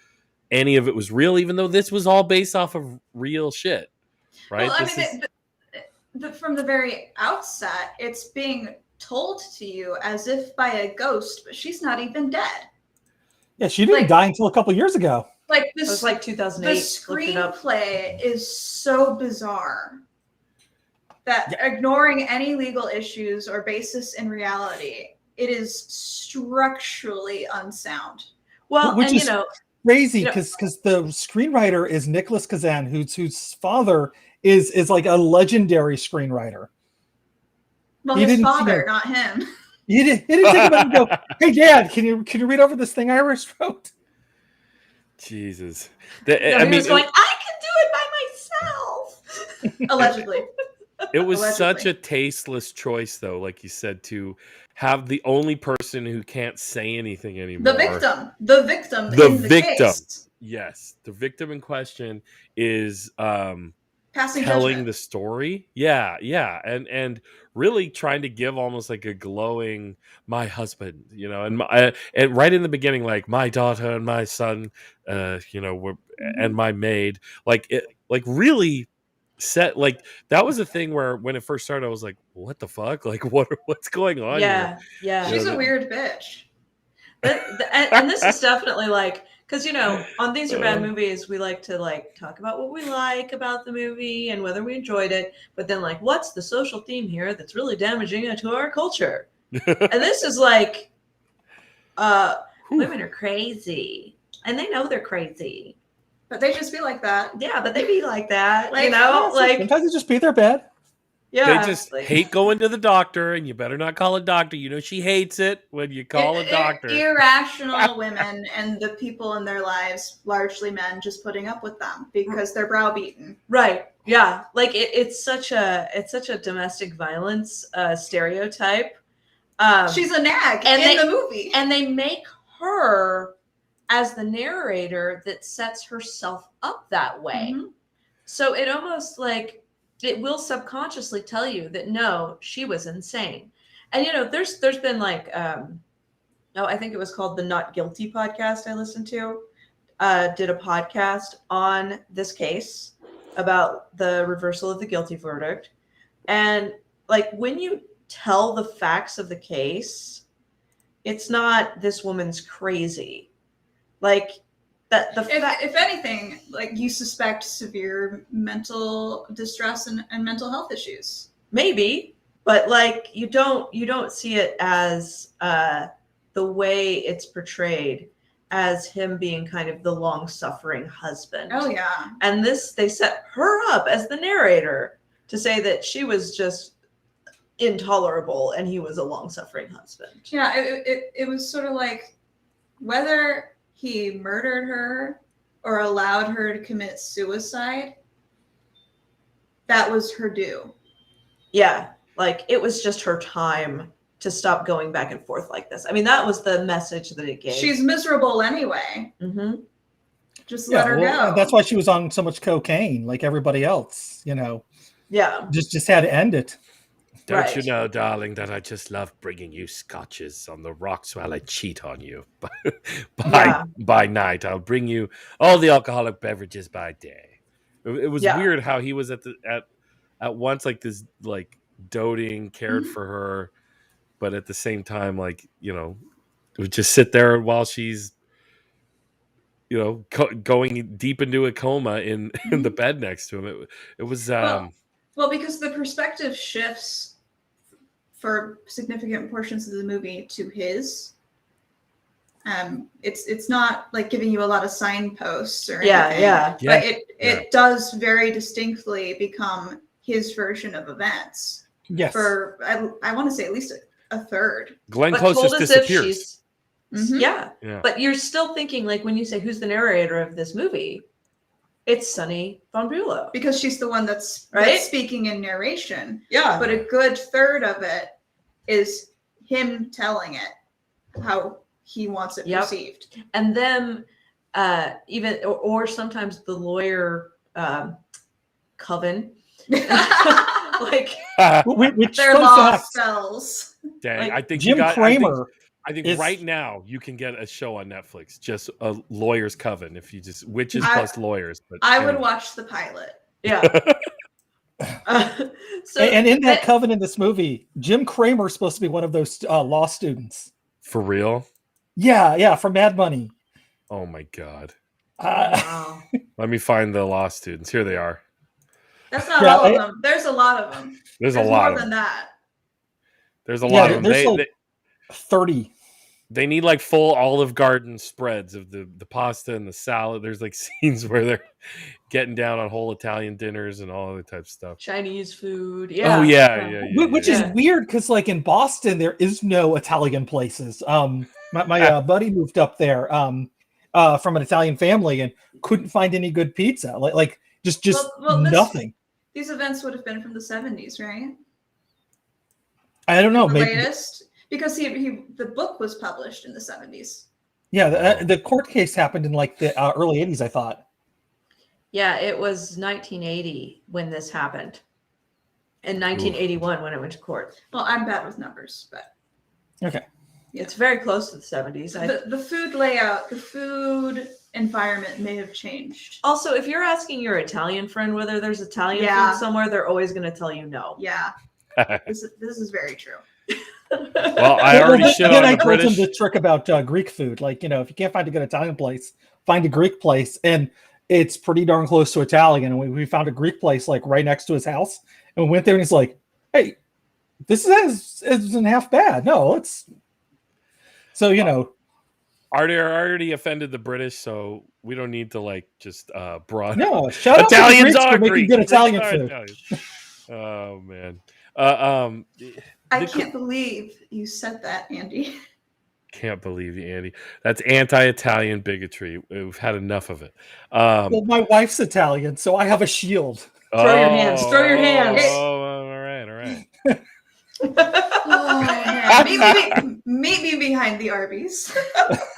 any of it was real, even though this was all based off of real shit, right? Well, I mean, from the very outset, it's being told to you as if by a ghost, but she's not even dead. Yeah, she didn't die until a couple years ago. Like this, it was like 2008. The screenplay is so bizarre that ignoring any legal issues or basis in reality, it is structurally unsound. Well, which is crazy because the screenwriter is Nicholas Kazan, whose father is like a legendary screenwriter. Well, his father, not him. He didn't think about it and go, "Hey, Dad, can you read over this thing Iris wrote?" Jesus, he was going, "I can do it by myself." Allegedly. It was such a tasteless choice, though, like you said, to have the only person who can't say anything anymore. The victim in the case. Yes, the victim in question is passing telling judgment. the story. Yeah, and really trying to give almost like a glowing my husband, you know, and right in the beginning, like my daughter and my son, you know, and my maid, like it, like really set, like that was a thing where when it first started I was like, what the fuck, like what's going on here? She's a weird bitch. But and this is definitely like, because you know, on These Are Bad Movies we like to like talk about what we like about the movie and whether we enjoyed it, but then like what's the social theme here that's really damaging to our culture. And this is like women are crazy and they know they're crazy. But they just be like that. Yeah, but they be like that. Like, you know, like sometimes they just be their bed. Yeah, they just hate going to the doctor, and you better not call a doctor. You know she hates it when you call a doctor. Irrational women and the people in their lives, largely men, just putting up with them because they're browbeaten. Right. Yeah. Like it's such a domestic violence stereotype. She's a nag in the movie, and they make her as the narrator that sets herself up that way. Mm-hmm. So it almost like it will subconsciously tell you that no, she was insane. And you know, there's been like I think it was called the Not Guilty podcast I listened to, did a podcast on this case about the reversal of the guilty verdict. And like when you tell the facts of the case, it's not this woman's crazy. Like that if anything, like you suspect severe mental distress and mental health issues. Maybe, but like you don't see it as the way it's portrayed as him being kind of the long-suffering husband. Oh yeah. And they set her up as the narrator to say that she was just intolerable and he was a long-suffering husband. Yeah, it was sort of like whether he murdered her or allowed her to commit suicide, that was her due. Yeah, like it was just her time to stop going back and forth like this. I mean, that was the message that it gave. She's miserable anyway. Mm-hmm. Just let her go. That's why she was on so much cocaine, like everybody else, you know. Yeah. Just had to end it. Don't you know, darling, that I just love bringing you scotches on the rocks while I cheat on you. By night, I'll bring you all the alcoholic beverages by day. It was weird how he was at once like this, like doting, cared for her, but at the same time, like, you know, would just sit there while she's, you know, going deep into a coma in the bed next to him. It was well, because the perspective shifts for significant portions of the movie to his. It's not like giving you a lot of signposts or anything. But it does very distinctly become his version of events. Yes. For I want to say at least a third. Glenn Close just disappears. Yeah. But you're still thinking, like, when you say who's the narrator of this movie, it's Sonny von Bülow. Because she's the one that's speaking in narration. Yeah. But a good third of it is him telling it how he wants it perceived. And them even or sometimes the lawyer coven, like which their fun law fact, spells. Dang, Like, I think Jim you got. Cramer I think is- right now you can get a show on Netflix, just a lawyer's coven. If you just witches I- plus lawyers. But I would anyway. watch the pilot. yeah. So and in that coven in this movie, Jim Cramer is supposed to be one of those law students. For real? Yeah, from Mad Money. Oh my god! wow. Let me find the law students. Here they are. That's not Yeah, all of them. There's a lot of them. There's a lot more of than them. that. There's a Yeah, lot of them. there's like 30. They need like full Olive Garden spreads of the pasta and the salad. There's like scenes where they're getting down on whole Italian dinners and all other type of stuff. Chinese food. Yeah. Oh yeah. Which is weird because like in Boston there is no Italian places. My buddy moved up there from an Italian family and couldn't find any good pizza. Like just Well, nothing. These events would have been from the 70s, right? I don't know. The Maybe latest, because the book was published in the 70s. yeah. The court case happened in like the early 80s. I thought. Yeah, it was 1980 when this happened, and 1981 when it went to court. Well, I'm bad with numbers, but okay. It's very close to the 70s. The food layout, the food environment may have changed. Also, if you're asking your Italian friend whether there's Italian food somewhere, they're always going to tell you no. Yeah, this is very true. Well, I already shit on I the told British. him the trick about Greek food. Like, if you can't find a good Italian place, find a Greek place, and it's pretty darn close to Italian. And we found a Greek place like right next to his house, and we went there, and he's like, "Hey, this isn't half bad. No, it's." So I already offended the British, so we don't need to like just broad. No, shout out Italians to the Greeks are for making Greek. good Italian Greeks are food. Italian. Oh man. I can't believe you said that, Andy. Can't believe you, Andy. That's anti-Italian bigotry. We've had enough of it. Well, my wife's Italian, so I have a shield. Throw your hands. Throw your hands. Oh, all right. Oh man, meet me behind the Arby's.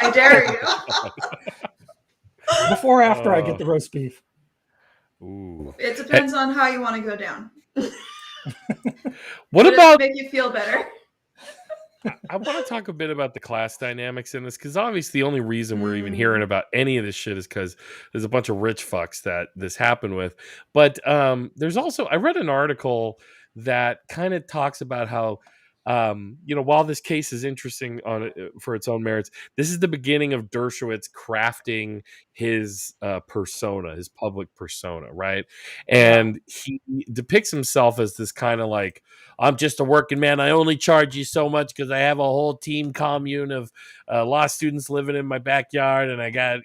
I dare you. Before or after I get the roast beef? Ooh. It depends on how you want to go down. What Would about? it make you feel better? I want to talk a bit about the class dynamics in this, because obviously the only reason we're even hearing about any of this shit is because there's a bunch of rich fucks that this happened with. But there's also, I read an article that kind of talks about how, while this case is interesting for its own merits, this is the beginning of Dershowitz crafting his persona, his public persona, right? And he depicts himself as this kind of like, I'm just a working man. I only charge you so much because I have a whole team commune of law students living in my backyard, and I got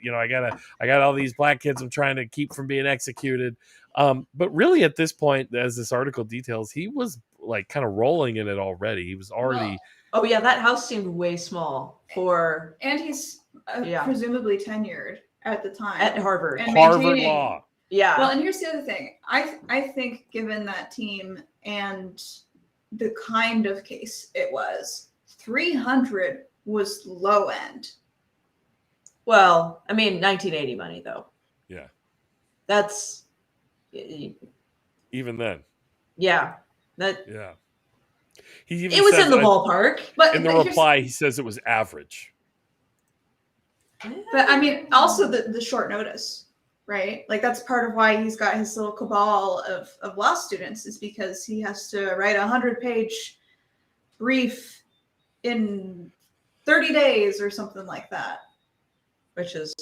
all these black kids I'm trying to keep from being executed. But really, at this point, as this article details, he was like kind of rolling in it already. He was already. Oh yeah, that house seemed way small for. And he's presumably tenured at the time At Harvard. And Harvard maintaining- Law. Yeah. Well, and here's the other thing. I think given that team and the kind of case it was, 300 was low end. Well, I mean, 1980 money though. Yeah. That's. Even then. Yeah. Yeah. He even It was says, in the ballpark. But in the reply, he says it was average. But I mean, also the short notice, right? Like that's part of why he's got his little cabal of law students, is because he has to write a 100-page brief in 30 days or something like that. Which is,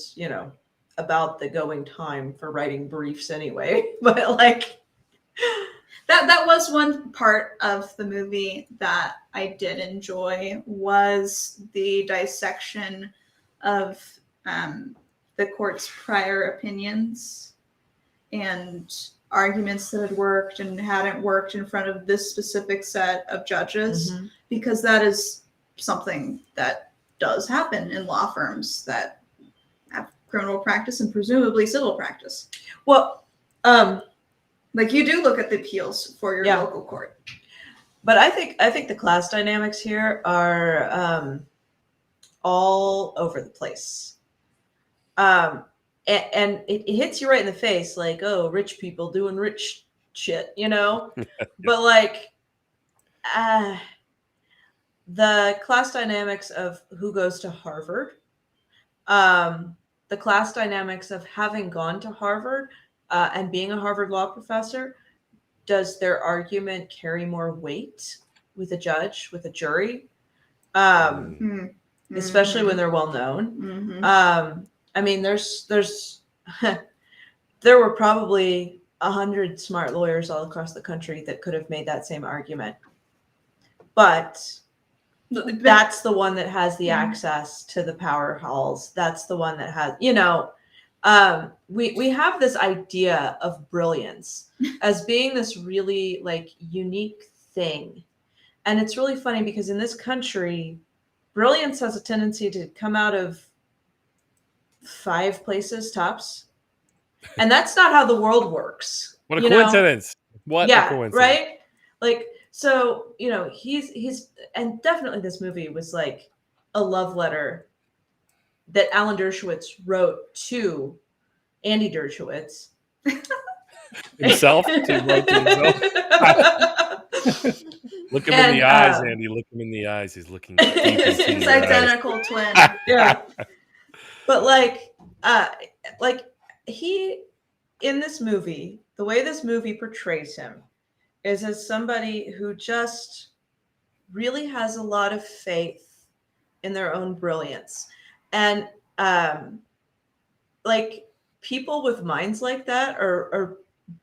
about the going time for writing briefs anyway. But like that was one part of the movie that I did enjoy, was the dissection of the court's prior opinions and arguments that had worked and hadn't worked in front of this specific set of judges, because that is something that does happen in law firms that have criminal practice and presumably civil practice. Well, like you do look at the appeals for your local court. But I think the class dynamics here are all over the place. And it hits you right in the face, like, oh, rich people doing rich shit, you know? But like, the class dynamics of who goes to Harvard, the class dynamics of having gone to Harvard and being a Harvard law professor, does their argument carry more weight with a judge, with a jury? Especially when they're well known. I mean, there's there were probably 100 smart lawyers all across the country that could have made that same argument, but that's the one that has the access to the power halls. That's the one that has, you know, we have this idea of brilliance as being this really like unique thing. And it's really funny because in this country, brilliance has a tendency to come out of 5 places tops. And that's not how the world works. What a coincidence. What a coincidence. Right? Like, so, you know, he's, and definitely this movie was like a love letter that Alan Dershowitz wrote to Andy Dershowitz. Himself? To write to himself? Look him in the eyes, Andy. Look him in the eyes. He's looking deep into his identical twin. Yeah. But like he, in this movie, the way this movie portrays him is as somebody who just really has a lot of faith in their own brilliance. And like people with minds like that are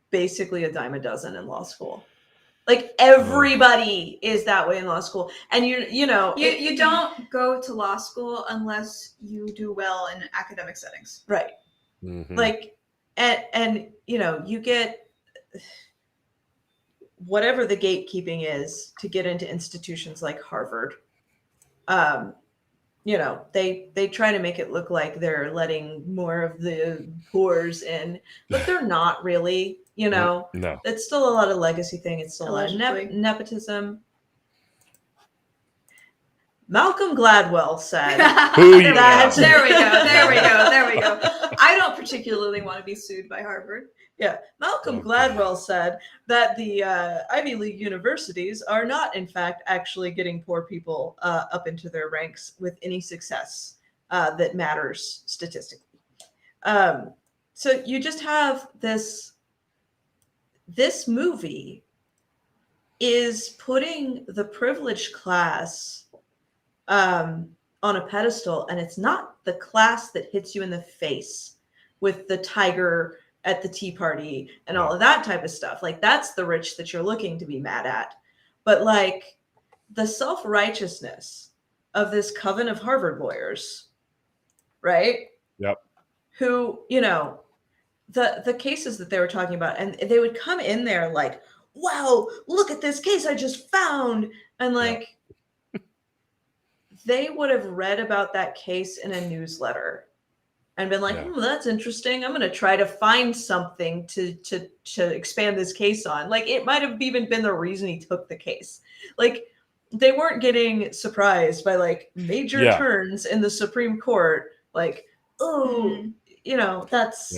basically a dime a dozen in law school. Like everybody is that way in law school. And you know, you don't go to law school unless you do well in academic settings. Right. Mm-hmm. Like, and you know, you get whatever the gatekeeping is to get into institutions like Harvard. You know, they try to make it look like they're letting more of the poors in, but they're not really, you know. No. It's still a lot of legacy thing. It's still a lot of Allegedly. nepotism. Malcolm Gladwell said Who you that, There we go. I don't particularly want to be sued by Harvard. Yeah, Malcolm Gladwell said that the Ivy League universities are not, in fact, actually getting poor people up into their ranks with any success that matters statistically. So you just have this movie is putting the privileged class on a pedestal, and it's not the class that hits you in the face with the tiger at the tea party and all of that type of stuff. Like that's the rich that you're looking to be mad at. But like the self-righteousness of this coven of Harvard lawyers, right? Yep. Who, you know, the cases that they were talking about, and they would come in there like, wow, look at this case I just found. And like, they would have read about that case in a newsletter and been like, that's interesting. I'm going to try to find something to expand this case on. Like, it might have even been the reason he took the case. Like, they weren't getting surprised by like major turns in the Supreme Court. Like, oh, you know, that's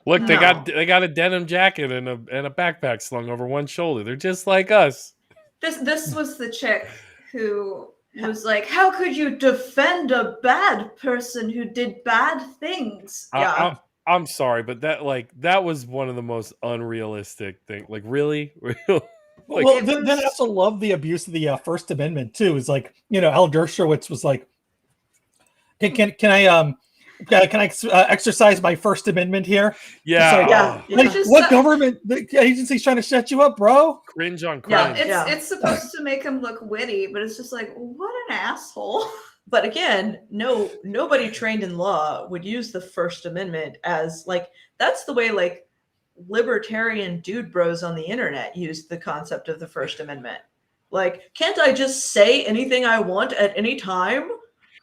Look, they got a denim jacket and a backpack slung over one shoulder. They're just like us. This was the chick who was like, how could you defend a bad person who did bad things? I'm sorry, but that was one of the most unrealistic things. Like, really? Like, well, then I also love the abuse of the First Amendment too. It's like, you know, Alan Dershowitz was like, can I exercise my First Amendment here? Yeah. Like, what government agency's trying to shut you up, bro? Cringe on cringe. It's supposed to make him look witty, but it's just like, what an asshole. But again, nobody trained in law would use the First Amendment as like, that's the way like libertarian dude bros on the internet used the concept of the First Amendment. Like, can't I just say anything I want at any time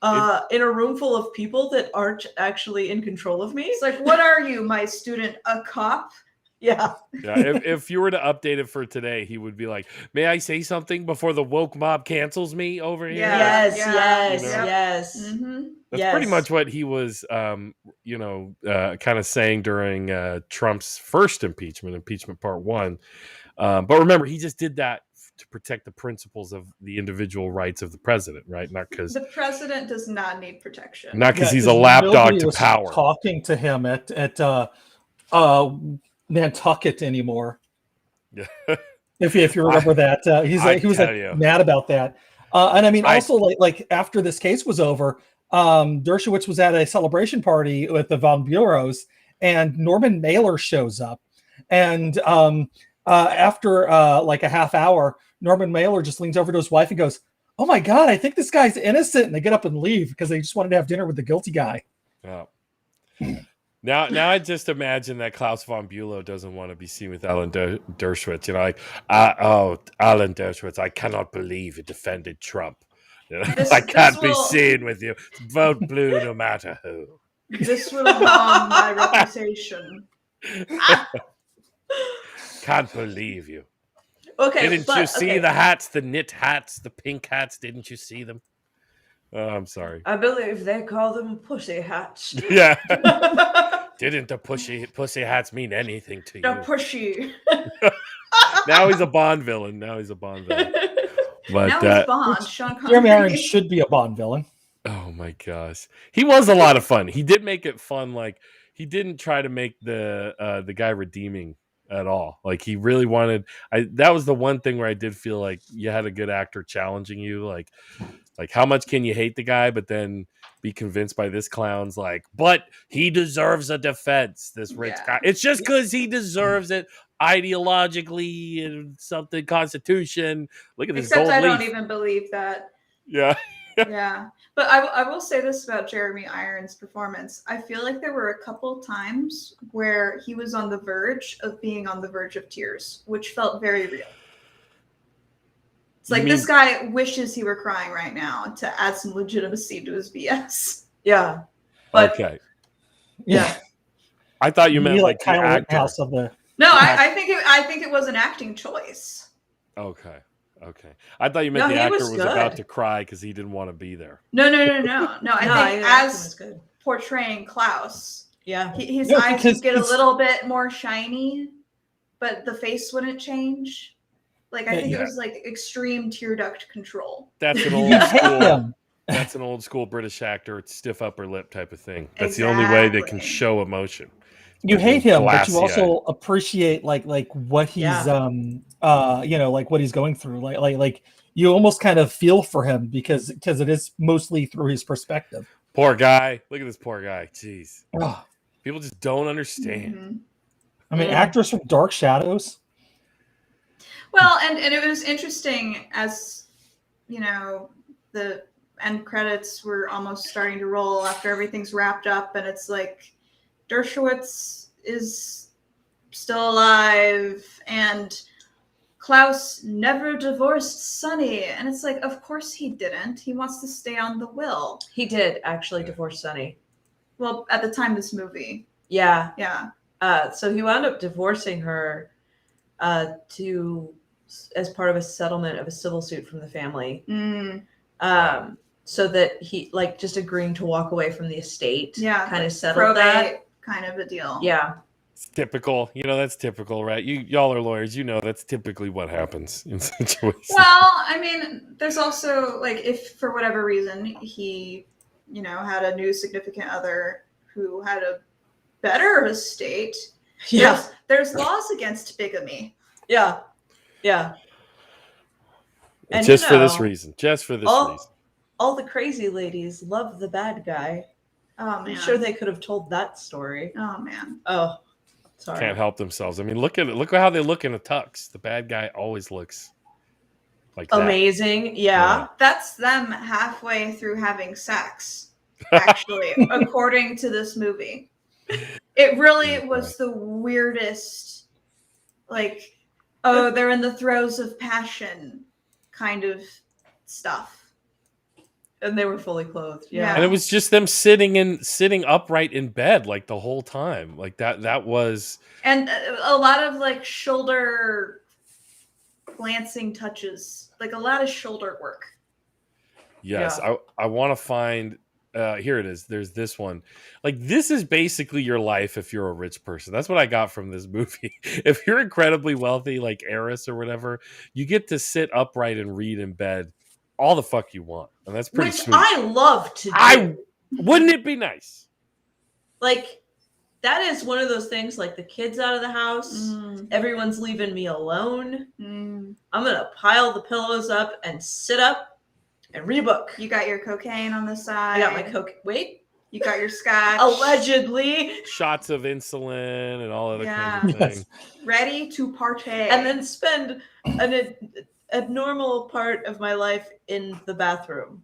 in a room full of people that aren't actually in control of me? It's like, what are you, my student, a cop? Yeah. Yeah, if you were to update it for today, he would be like, "May I say something before the woke mob cancels me over here?" Yes, Yeah. yes, You know? yes. Mm-hmm. That's pretty much what he was, kind of saying during Trump's first impeachment part one. But remember, he just did that to protect the principles of the individual rights of the president, right? Not because The president does not need protection. Yeah, he's a 'cause lapdog nobody to was power. talking to him at Nantucket anymore. Yeah. If you remember that, he was tell you. mad about that. And I mean, I- also like after this case was over, Dershowitz was at a celebration party with the Von Bureaus, and Norman Mailer shows up, and after like a half hour, Norman Mailer just leans over to his wife and goes, "Oh my God, I think this guy's innocent," and they get up and leave because they just wanted to have dinner with the guilty guy. Yeah. Now I just imagine that Klaus von Bülow doesn't want to be seen with Alan Dershowitz. You know, like, Alan Dershowitz, I cannot believe you defended Trump. You know, I can't be seen with you. Vote blue no matter who. This will harm my reputation. Can't believe you. Okay. Didn't you see the hats, the knit hats, the pink hats? Didn't you see them? Oh, I'm sorry. I believe they call them pussy hats. Yeah. Didn't the pussy hats mean anything to you? The pushy. Now he's a Bond villain. But Now he's Bond. Sean Connery. Jeremy Irons should be a Bond villain. oh my gosh, he was a lot of fun. He did make it fun. Like, he didn't try to make the guy redeeming at all. Like, he really wanted. That was the one thing where I did feel like you had a good actor challenging you. Like how much can you hate the guy, but then be convinced by this clown's like, but he deserves a defense. This rich guy. It's just because he deserves it ideologically and something Constitution. Look at this Except gold I leaf. don't even believe that. Yeah. Yeah. But I will say this about Jeremy Irons' performance. I feel like there were a couple times where he was on the verge of being on the verge of tears, which felt very real. It's like this guy wishes he were crying right now to add some legitimacy to his BS. Yeah. But, okay. Yeah. I thought you meant like the Kyle actor. Rittenhouse of the. No, I think it was an acting choice. Okay. I thought you meant No, the he actor was was good. about to cry because he didn't want to be there. No. I think as good. portraying Klaus, Yeah. his No, eyes because would get a it's- little bit more shiny, but the face wouldn't change. Like, I think it was like extreme tear duct control. That's an You old hate school. him. That's an old school British actor. It's stiff upper lip type of thing. That's the only way they can Exactly. show emotion. You hate him, but you Glassy-eyed. also appreciate like what he's like what he's going through. Like you almost kind of feel for him because it is mostly through his perspective. Poor guy. Look at this poor guy. Jeez. Oh, People just don't understand. Mhm. I mean, actors from Dark Shadows. Well, and it was interesting as, the end credits were almost starting to roll after everything's wrapped up, and it's like Dershowitz is still alive, and Klaus never divorced Sonny, and it's like, of course he didn't. He wants to stay on the will. He did actually divorce Sonny. Well, at the time of this movie. Yeah. Yeah. So he wound up divorcing her as part of a settlement of a civil suit from the family. So that he just agreeing to walk away from the estate. Yeah. Kind of settled that. Kind of a deal. Yeah. It's typical. That's typical, right? Y'all are lawyers. That's typically what happens in situations. Well, I mean, there's also if for whatever reason he, had a new significant other who had a better estate. Yeah. There's laws against bigamy. Yeah. And Just for this reason. Reason. All the crazy ladies love the bad guy. Oh man. I'm sure they could have told that story. Oh man. Oh, sorry. Can't help themselves. I mean, look at it. Look at how they look in a tux. The bad guy always looks like that. Amazing. Yeah. That's them halfway through having sex, actually, according to this movie. It really was the weirdest, they're in the throes of passion kind of stuff. And they were fully clothed. Yeah. And it was just them sitting upright in bed like the whole time. Like that was. And a lot of like shoulder glancing touches, like a lot of shoulder work. Yes, I want to find. Here it is. There's this one. Like, this is basically your life if you're a rich person. That's what I got from this movie. If you're incredibly wealthy, like heiress or whatever, you get to sit upright and read in bed all the fuck you want, and that's pretty Which sweet. I love to do. Wouldn't it be nice? Like, that is one of those things, like the kids out of the house, everyone's leaving me alone. I'm gonna pile the pillows up and sit up and read a book. You got your cocaine on the side. I got my coke. Wait. You got your scotch. Allegedly. Shots of insulin and all other kinds of things. Ready to partake. And then spend an abnormal part of my life in the bathroom.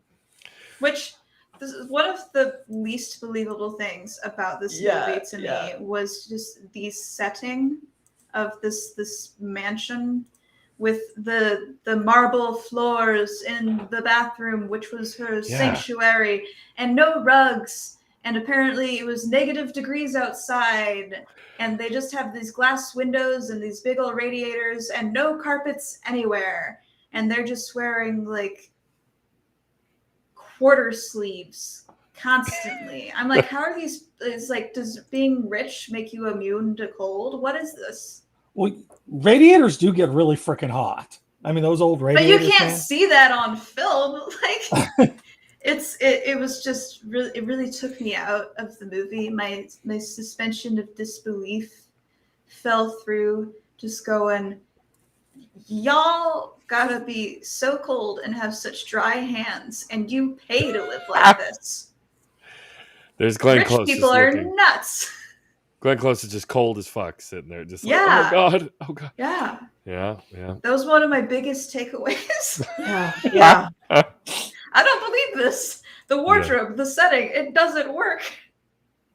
Which, this is one of the least believable things about this movie to me was just the setting of this mansion with the marble floors in the bathroom, which was her sanctuary, and no rugs. And apparently it was negative degrees outside. And they just have these glass windows and these big old radiators and no carpets anywhere. And they're just wearing like quarter sleeves constantly. I'm like, how are these? It's like, does being rich make you immune to cold? What is this? Well, radiators do get really freaking hot. I mean, those old radiators. But you can't see that on film. Like, it was just really, it really took me out of the movie. My suspension of disbelief fell through, just going, y'all gotta be so cold and have such dry hands, and you pay to live like this. There's Glenn Rich Close. people are nuts. Glenn Close is just cold as fuck, sitting there, just like, Yeah. oh god. Yeah. Yeah. That was one of my biggest takeaways. Yeah. I don't believe this. The wardrobe, the setting, it doesn't work.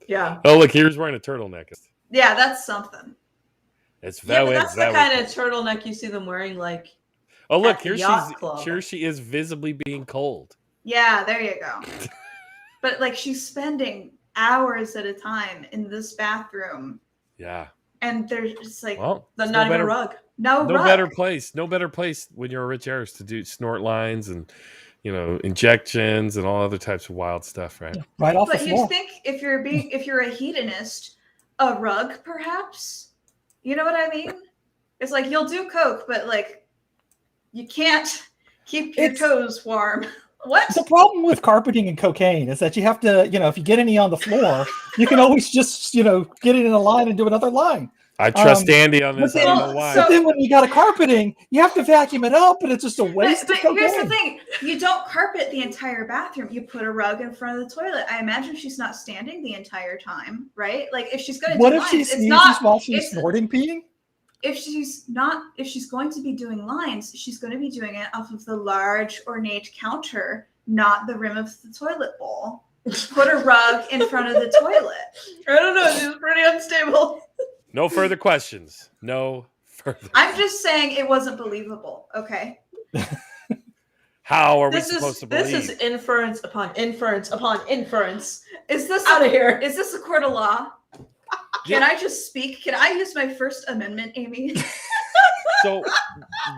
Yeah. Oh, look, here's wearing a turtleneck. Yeah, that's something. It's Yeah, but that's the kind of turtleneck you see them wearing, like. Oh, look, at the yacht club. here she is visibly being cold. Yeah, there you go. But like, she's spending hours at a time in this bathroom. Yeah. And there's just like, well, not even a rug. No rug. better place. No better place when you're a rich heiress to do snort lines and, injections and all other types of wild stuff, right? Right off the But floor. you'd think if you're a hedonist, a rug perhaps. You know what I mean? It's like, you'll do coke, but like, you can't keep your toes warm. What? The problem with carpeting and cocaine is that you have to, if you get any on the floor, you can always just, get it in a line and do another line. I trust Andy on this. I don't know why. But then when you got a carpeting, you have to vacuum it up, and it's just a waste of cocaine. Here's the thing: you don't carpet the entire bathroom. You put a rug in front of the toilet. I imagine she's not standing the entire time, right? Like, if she's going to What do if lines, she it's sneezes not while she's snorting peeing? If she's going to be doing lines, she's going to be doing it off of the large ornate counter, not the rim of the toilet bowl. Put a rug in front of the toilet. I don't know. She's pretty unstable. No further questions. No further. I'm just saying it wasn't believable. Okay. How are we supposed to believe? This is inference upon inference upon inference. Is this out of here? Is this a court of law? Can I just speak? Can I use my First Amendment, Amy? So,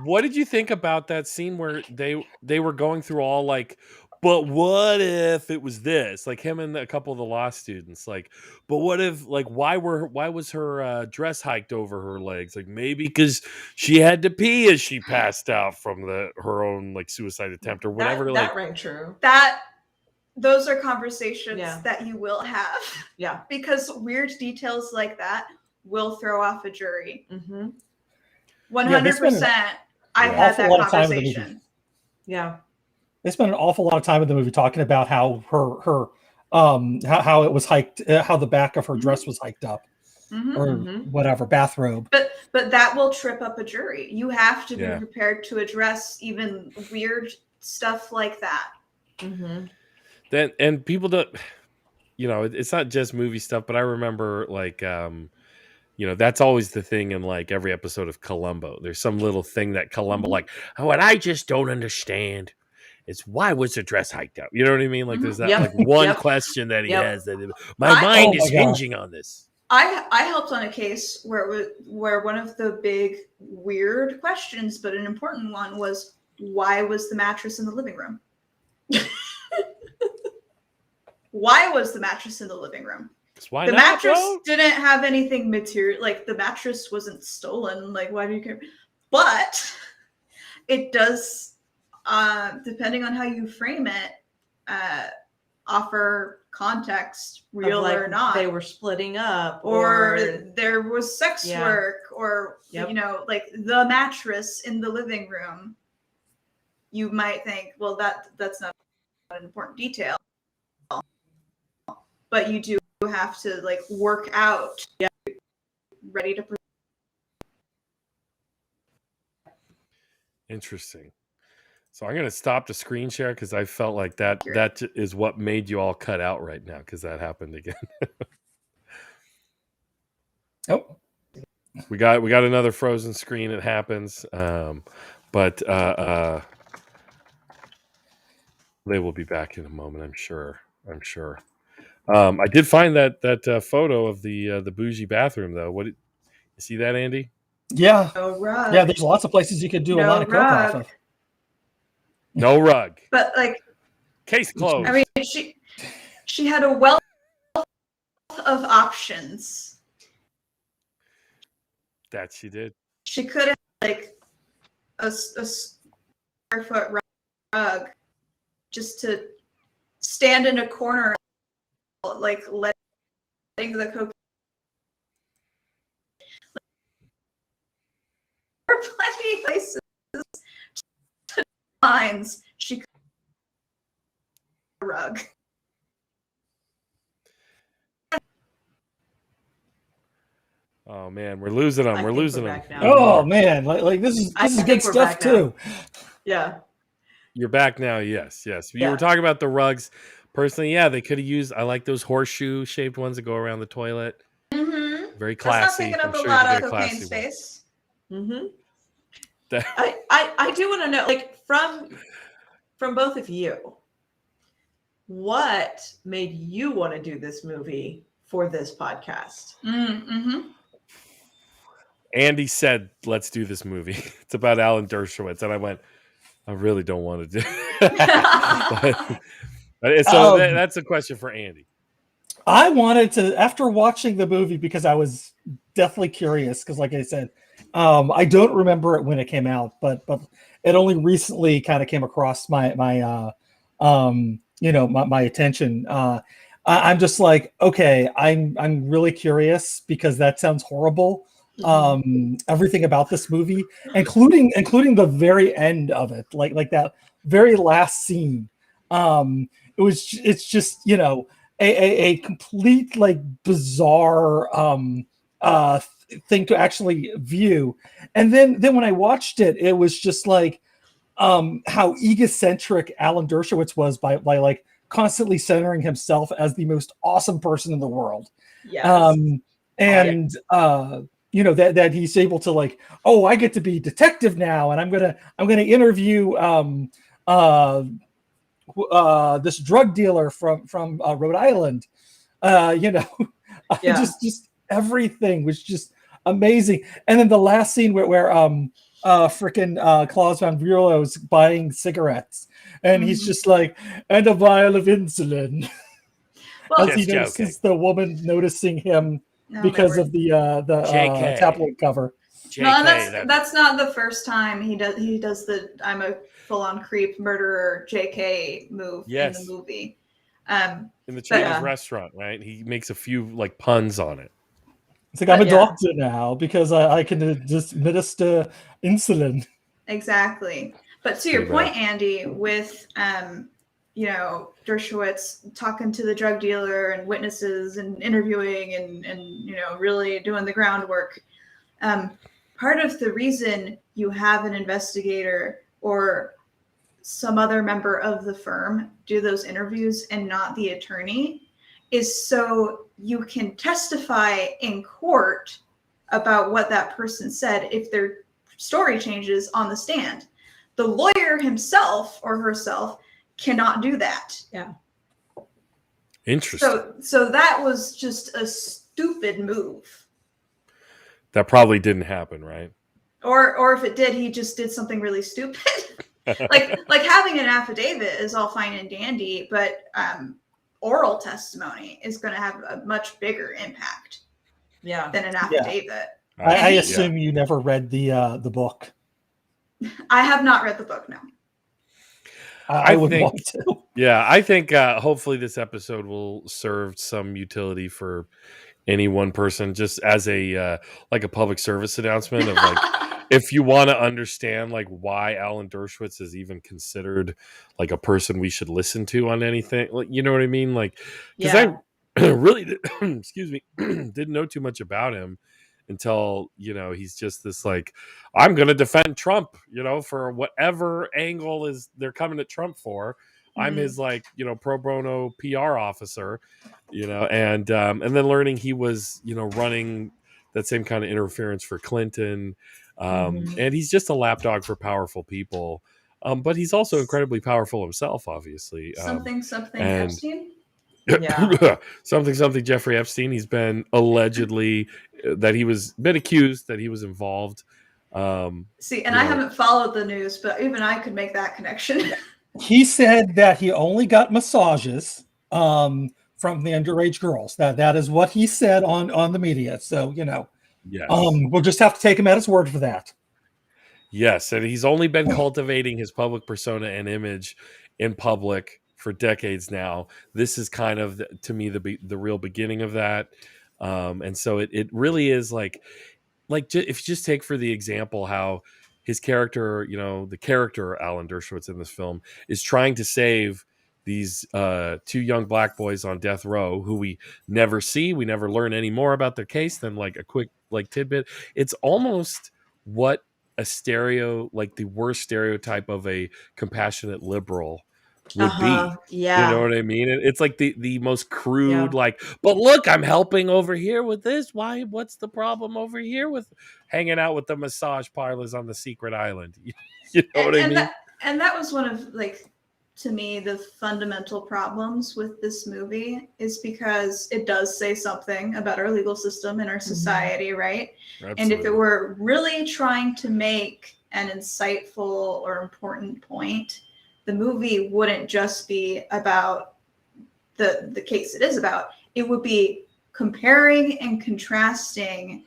what did you think about that scene where they were going through all like, but what if it was this? Like him and a couple of the law students, like, but what if, like, why was her dress hiked over her legs? Like, maybe because she had to pee as she passed out from her own like suicide attempt or whatever. That rang true. Those are conversations that you will have. Yeah. Because weird details like that will throw off a jury. 100%. I've had that conversation. Yeah. They spent an awful lot of time in the movie talking about how her how it was hiked, how the back of her dress was hiked up, or whatever, bathrobe. But that will trip up a jury. You have to be prepared to address even weird stuff like that. Then and people don't, it's not just movie stuff, but I remember like that's always the thing in like every episode of Columbo. There's some little thing that Columbo like, oh, and I just don't understand. It's why was the dress hiked up? You know what I mean? Like there's that Yep. like one Yep. question that he Yep. has that my mind is Oh my God. hinging on this. I helped on a case where one of the big weird questions, but an important one, was why was the mattress in the living room? Why was the mattress in the living room? Why the not, mattress bro? didn't have anything material. Like the mattress wasn't stolen. Like why do you care? But it does, depending on how you frame it, offer context, real Like or not. they were splitting up, or there was sex Yeah. work, or Yep. you know, like the mattress in the living room. You might think, well, that's not an important detail, but you do have to like work out, ready to. Interesting. So I'm going to stop the screen share because I felt like that is what made you all cut out right now because that happened again. Oh, we got another frozen screen. It happens, but they will be back in a moment. I'm sure. I did find that photo of the bougie bathroom though. What you see that, Andy? yeah. No rug. Yeah, there's lots of places you could do a No lot of coke off rug. of. No rug. But like, Case closed. I mean, she had a wealth of options. That she did. She could have like a square foot rug just to stand in a corner, like letting the coke. There are plenty of places to lines. She could have a rug. Oh man, we're losing them. I We're think losing we're them. back now. Oh man, like this is I good think we're stuff back now. too. Yeah. You're back now. Yes. You Yeah. were talking about the rugs. Personally, yeah, they could have used. I like those horseshoe shaped ones that go around the toilet. Mm-hmm. Very That's not classy. taking up I'm a sure lot you could of get a cocaine classy one. space. Mm-hmm. That- I do want to know, like, from both of you, what made you want to do this movie for this podcast? Mm-hmm. Andy said, "Let's do this movie. It's about Alan Dershowitz," and I went, "I really don't want to do." But so that's a question for Andy. I wanted to, after watching the movie, because I was definitely curious, because like I said, I don't remember it when it came out, but it only recently kind of came across my attention. I'm just like, okay, I'm really curious because that sounds horrible. Everything about this movie, including the very end of it, like that very last scene. It's just, you know, a complete like bizarre thing to actually view. And then when I watched it, it was just like how egocentric Alan Dershowitz was by like constantly centering himself as the most awesome person in the world. Yes. You know, that he's able to like, oh, I get to be detective now, and I'm gonna interview this drug dealer from Rhode Island. You know, Yeah. just everything was just amazing. And then the last scene where freaking Klaus von Bürow's buying cigarettes, and he's just like, and a vial of insulin. Well, as he notices the woman noticing him because of the tabloid cover. No, that's not the first time he does the I'm a full-on creep murderer JK move in the movie. In the Chinese restaurant, right? He makes a few like puns on it. It's like, I'm a doctor now because I can just administer insulin. Exactly. But to your point, Andy, with you know, Dershowitz talking to the drug dealer and witnesses and interviewing and you know, really doing the groundwork. Part of the reason you have an investigator or some other member of the firm do those interviews and not the attorney is so you can testify in court about what that person said if their story changes on the stand. The lawyer himself or herself cannot do that. Yeah. Interesting. So that was just a stupid move. That probably didn't happen, right? Or if it did, he just did something really stupid. like having an affidavit is all fine and dandy, but oral testimony is going to have a much bigger impact than an affidavit. I assume you never read the book. I have not read the book, no. I would want to. Yeah, I think hopefully this episode will serve some utility for any one person, just as a like a public service announcement of like, if you want to understand like why Alan Dershowitz is even considered like a person we should listen to on anything, like, you know what I mean? Like, because I really, excuse me, didn't know too much about him until, you know, he's just this like, I'm going to defend Trump, you know, for whatever angle is they're coming at Trump for. I'm his like, you know, pro bono PR officer, you know, and then learning he was, you know, running that same kind of interference for Clinton. And he's just a lapdog for powerful people. But he's also incredibly powerful himself, obviously. Something and Epstein? Yeah. something Jeffrey Epstein. He's been allegedly been accused that he was involved. See, and I haven't followed the news, but even I could make that connection. He said that he only got massages from the underage girls. That is what he said on the media. So, you know, yes. We'll just have to take him at his word for that. Yes, and he's only been cultivating his public persona and image in public for decades now. This is kind of, to me, the real beginning of that. And so it really is like if you just take for the example how his character, you know, the character Alan Dershowitz in this film is trying to save these two young black boys on death row who we never see. We never learn any more about their case than like a quick like tidbit. It's almost what the worst stereotype of a compassionate liberal would be. Yeah. You know what I mean? It's like the most crude, like, but look, I'm helping over here with this. Why? What's the problem over here with hanging out with the massage parlors on the secret island? You know what I mean? That was one of, like, to me, the fundamental problems with this movie is because it does say something about our legal system and our society, right? Absolutely. And if it were really trying to make an insightful or important point, the movie wouldn't just be about the case it is about. It would be comparing and contrasting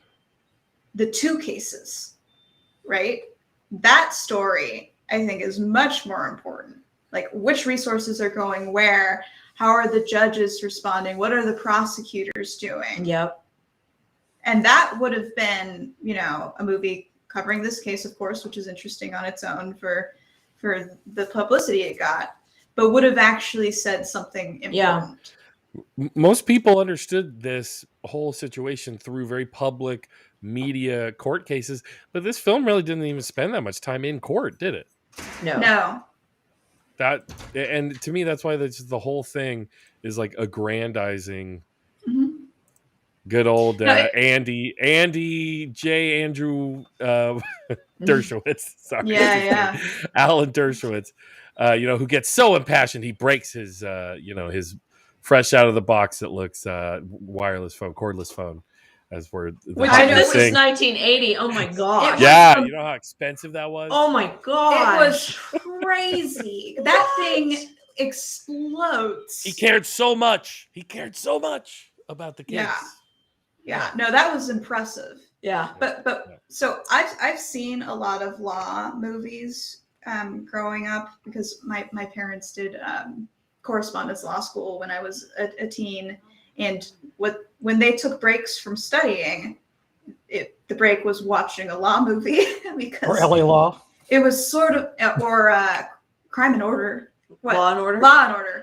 the two cases, right? That story, I think, is much more important. Like, which resources are going where? How are the judges responding? What are the prosecutors doing? Yep. And that would have been, you know, a movie covering this case, of course, which is interesting on its own for the publicity it got, but would have actually said something important. Yeah. Most people understood this whole situation through very public media court cases, but this film really didn't even spend that much time in court, did it? No. And to me, that's why the whole thing is like aggrandizing. Good old Andy J. Andrew Dershowitz. Sorry, yeah. Alan Dershowitz. You know, who gets so impassioned he breaks his you know, his fresh out of the box that looks wireless phone, cordless phone, as we're. Which I know this was 1980. Oh my god! Yeah, you know how expensive that was. Oh my god! It was crazy. That thing explodes. He cared so much. About the case. Yeah. No, that was impressive. Yeah. But so I've seen a lot of law movies growing up because my parents did correspondence law school when I was a teen, and when they took breaks from studying, the break was watching a law movie because or LA Law. It was sort of or Crime and Order. What? Law and Order.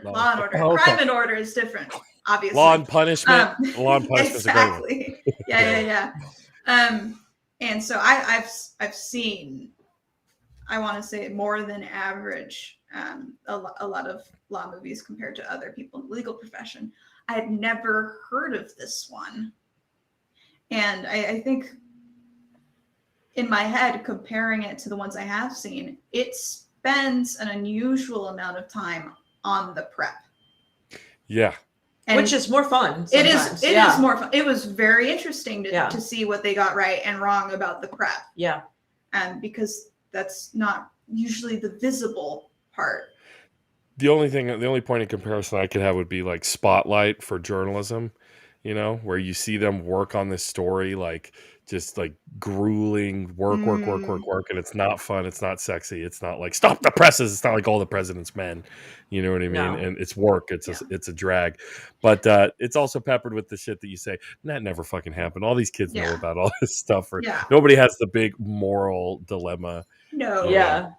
Oh, okay. Crime and Order is different, obviously. Law and Punishment. Law and Punishment exactly. is a great Yeah. And so I've seen, I want to say, more than average a lot of law movies compared to other people in the legal profession. I had never heard of this one, and I think in my head, comparing it to the ones I have seen, it spends an unusual amount of time on the prep. Yeah. And which is more fun. It sometimes. is more fun. It was very interesting Yeah. to see what they got right and wrong about the prep. Yeah. Because that's not usually the visible part. The only point of comparison I could have would be like Spotlight for journalism, you know, where you see them work on this story, like just like grueling work, and it's not fun, it's not sexy, it's not like stop the presses, it's not like All the President's Men, you know what I mean? No. And it's work, it's a drag, but it's also peppered with the shit that you say that never fucking happened. All these kids know about all this stuff, or nobody has the big moral dilemma. No. Yeah.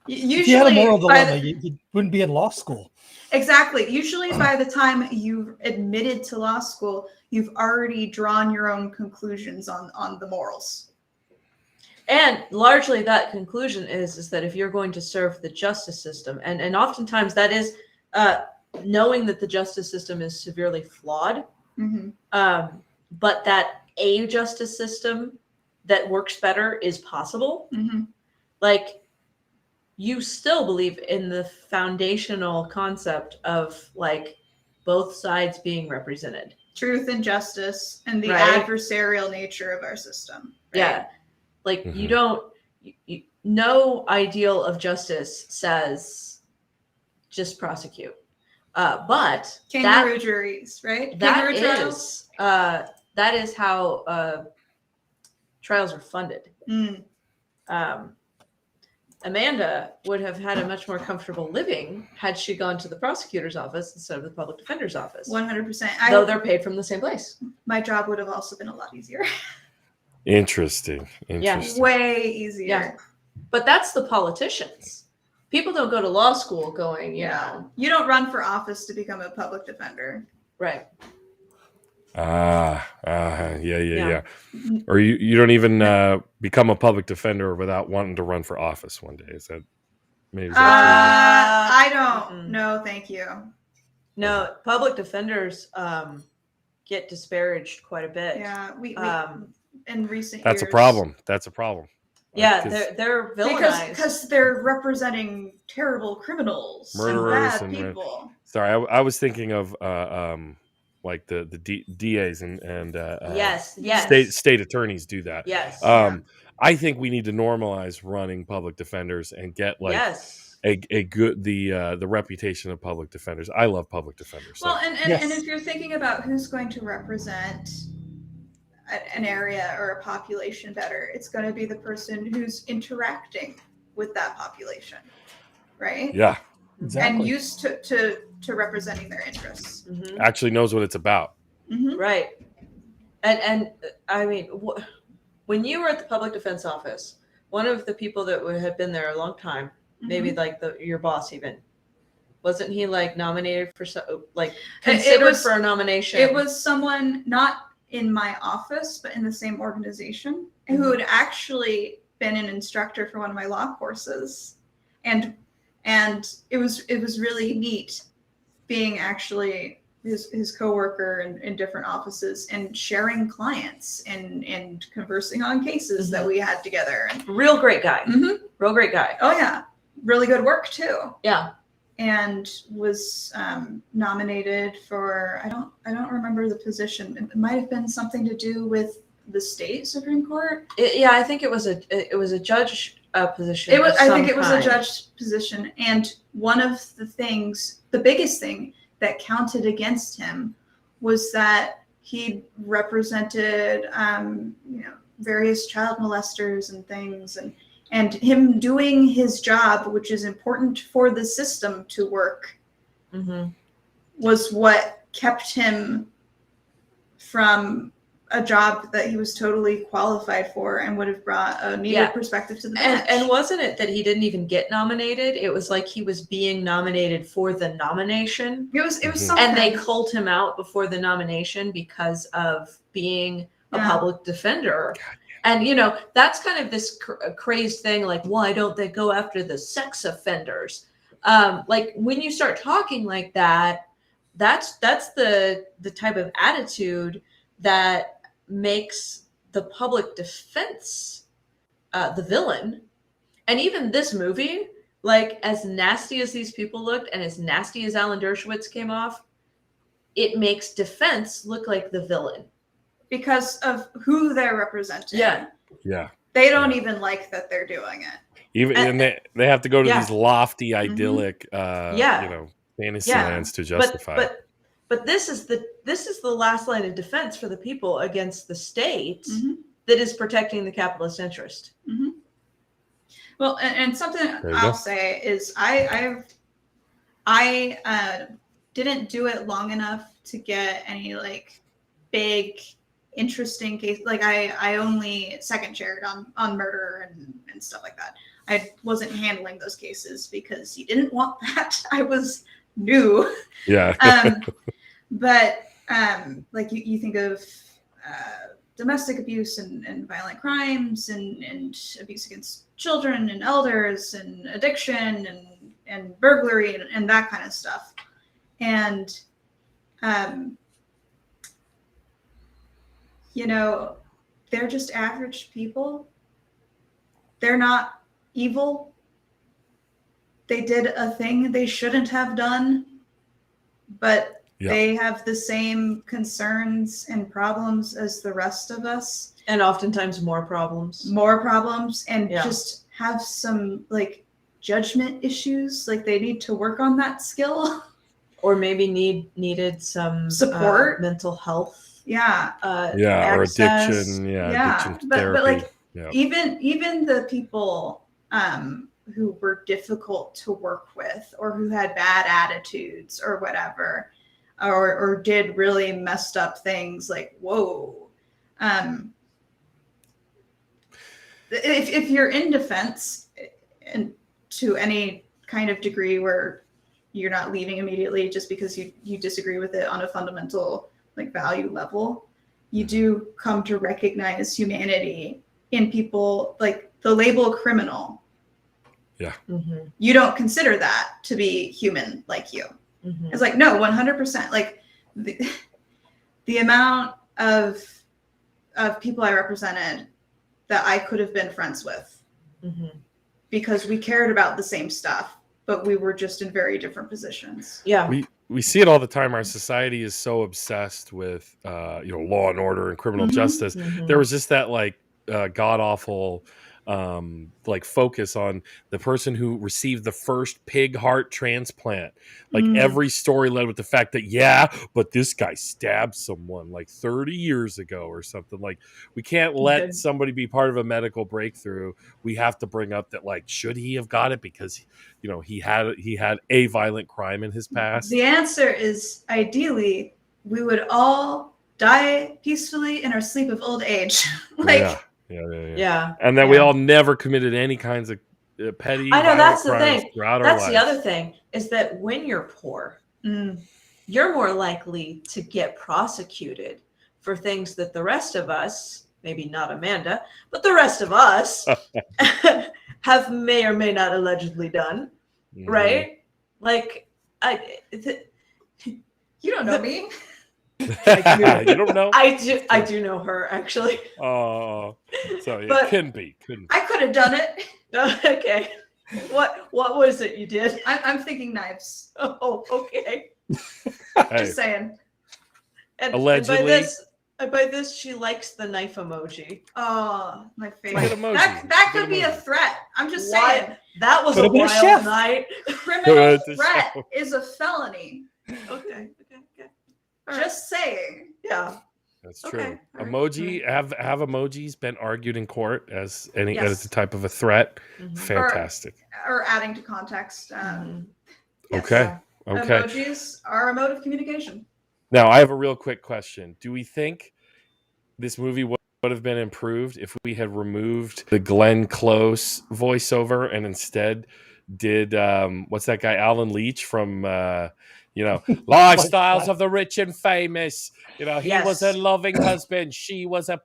Usually, if you had a moral dilemma, you wouldn't be in law school. Exactly. Usually by the time you've admitted to law school, you've already drawn your own conclusions on the morals. And largely that conclusion is that if you're going to serve the justice system, and oftentimes that is knowing that the justice system is severely flawed, but that a justice system that works better is possible. Like, you still believe in the foundational concept of like both sides being represented. Truth and justice and the adversarial nature of our system. Right? Yeah. Like you don't, no ideal of justice says just prosecute. But kangaroo juries, right? That is how trials are funded. Amanda would have had a much more comfortable living had she gone to the prosecutor's office instead of the public defender's office. 100%. Though they're paid from the same place. My job would have also been a lot easier. Interesting. Yeah. Way easier. Yeah. But that's the politicians. People don't go to law school going, you know. You don't run for office to become a public defender. Right. Yeah. Or you don't even become a public defender without wanting to run for office one day. Is that maybe? I don't. No, thank you. No, public defenders get disparaged quite a bit. Yeah, we in recent that's years. a problem. That's a problem. Yeah, they're villainized because they're representing terrible criminals, murderers, and bad people. Sorry, I was thinking of like the DAs and yes. state attorneys do that. Yes. I think we need to normalize running public defenders and get like a good the reputation of public defenders. I love public defenders. Well, and if you're thinking about who's going to represent an area or a population better, it's going to be the person who's interacting with that population, right? Yeah. Exactly. And used to representing their interests. Actually knows what it's about. Right. And I mean, when you were at the public defense office, one of the people that had been there a long time, maybe like your boss even, wasn't he like nominated for considered for a nomination? It was someone not in my office, but in the same organization, who had actually been an instructor for one of my law courses, and it was really neat being actually his coworker in different offices and sharing clients and conversing on cases that we had together. Real great guy. Real great guy. Oh yeah, really good work too. Yeah. And was nominated for I don't remember the position. It might have been something to do with the state Supreme Court. I think it was a judge position. I think it was a judge position, and one of the biggest thing that counted against him was that he represented various child molesters and things, and him doing his job, which is important for the system to work, was what kept him from a job that he was totally qualified for and would have brought a needed perspective to the bench. And wasn't it that he didn't even get nominated? It was like he was being nominated for the nomination. It was something. And they culled him out before the nomination because of being a public defender. And, that's kind of this crazed thing, like, why don't they go after the sex offenders? Like, when you start talking like that, that's the type of attitude that makes the public defense the villain. And even this movie, like as nasty as these people looked and as nasty as Alan Dershowitz came off, it makes Defense look like the villain. Because of who they're representing. Yeah. They don't even like that they're doing it. Even and they have to go to Yeah. these lofty, idyllic, fantasy lands to justify it. But this is the last line of defense for the people against the state that is protecting the capitalist interest. Well, and something I'll say is I didn't do it long enough to get any like big interesting case. Like I only second chaired on murder and stuff like that. I wasn't handling those cases because you didn't want that. I was new. Yeah. But like you think of domestic abuse and violent crimes and abuse against children and elders and addiction and burglary and that kind of stuff. And you know, they're just average people. They're not evil. They did a thing they shouldn't have done, but they have the same concerns and problems as the rest of us. And oftentimes more problems. And just have some like judgment issues. Like they need to work on that skill. Or maybe needed some support, mental health. Or access. addiction. Addiction therapy. But like even the people who were difficult to work with or who had bad attitudes or whatever, or did really messed up things, like whoa. If you're in defense and to any kind of degree where you're not leaving immediately just because you disagree with it on a fundamental like value level, you do come to recognize humanity in people. Like the label criminal, you don't consider that to be human like you. It's like, no, 100%. Like the amount of people I represented that I could have been friends with because we cared about the same stuff, but we were just in very different positions. We see it all the time. Our society is so obsessed with law and order and criminal justice. There was just that like god awful like focus on the person who received the first pig heart transplant. Like every story led with the fact that but this guy stabbed someone like 30 years ago or something. Like we can't let somebody be part of a medical breakthrough. We have to bring up that like, should he have got it because he had a violent crime in his past? The answer is ideally we would all die peacefully in our sleep of old age. And then we all never committed any kinds of petty. I know, that's the thing. That's the other thing, is that when you're poor, you're more likely to get prosecuted for things that the rest of us, maybe not Amanda, but the rest of us have may or may not allegedly done, right? Like, you don't know me. You don't know? I do know her, actually. Oh, so it couldn't be. I could have done it. Okay. What was it you did? I'm thinking knives. Oh, okay. Just saying. And allegedly. And by this, she likes the knife emoji. Oh, my favorite. Emoji. That could be a threat. I'm just saying. That was a wild night. Criminal threat is a felony. Okay. Just saying. Yeah. That's true. Emoji have emojis been argued in court as as a type of a threat? Fantastic. Or adding to context. Okay. Emojis are a mode of communication. Now, I have a real quick question. Do we think this movie would have been improved if we had removed the Glenn Close voiceover and instead did what's that guy, Alan Leach from Lifestyles of the Rich and Famous? He was a loving husband. She was a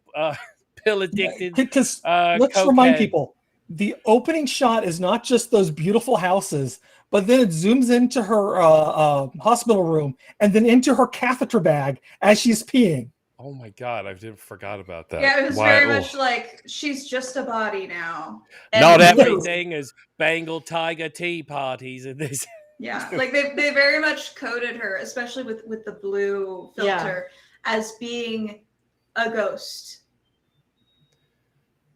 pill addicted. Because let's remind people, the opening shot is not just those beautiful houses, but then it zooms into her hospital room and then into her catheter bag as she's peeing. Oh my god, I forgot about that. Yeah, it was very much like she's just a body now. Not everything is Bengal tiger tea parties in this. Yeah, like they very much coded her, especially with the blue filter, as being a ghost.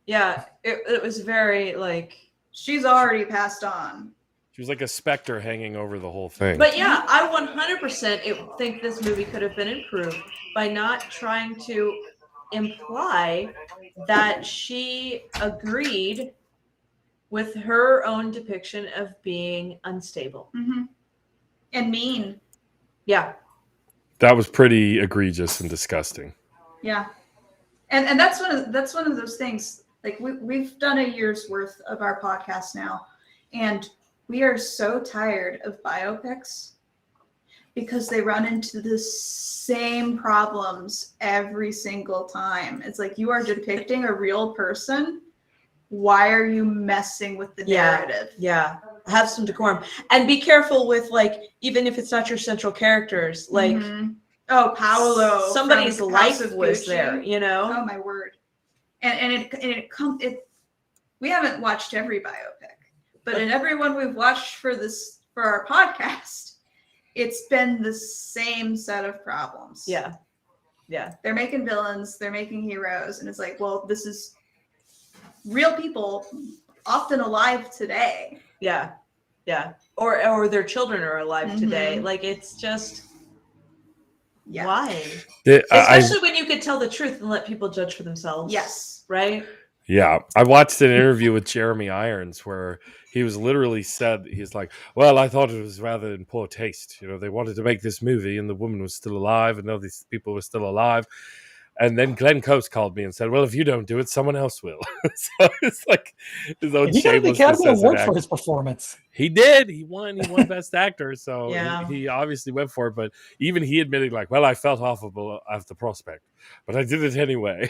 Yeah, it was very like she's already passed on. She was like a specter hanging over the whole thing. But yeah, I 100% think this movie could have been improved by not trying to imply that she agreed with her own depiction of being unstable and mean. Yeah, that was pretty egregious and disgusting. Yeah, and that's one of those things. Like we've done a year's worth of our podcast now, and we are so tired of biopics because they run into the same problems every single time. It's like, you are depicting a real person. Why are you messing with the narrative? Yeah. Have some decorum. And be careful with, like, even if it's not your central characters, like, oh, Paolo. Somebody's life was there, you know? Oh, my word. And we haven't watched every biopic, but in every one we've watched for our podcast, it's been the same set of problems. Yeah. Yeah. They're making villains, they're making heroes, and it's like, well, this is real people, often alive today. Yeah. Yeah. Or their children are alive today. Like, it's just why? Especially when you could tell the truth and let people judge for themselves. Yes. Right? Yeah, I watched an interview with Jeremy Irons where he was literally said, he's like, well, I thought it was rather in poor taste. You know, they wanted to make this movie and the woman was still alive and all these people were still alive. And then Glenn Close called me and said, well, if you don't do it, someone else will. So it's like his own he got the Academy Award for his performance. He did. He won Best Actor. So Yeah. he obviously went for it. But even he admitted, like, well, I felt awful of the prospect, but I did it anyway.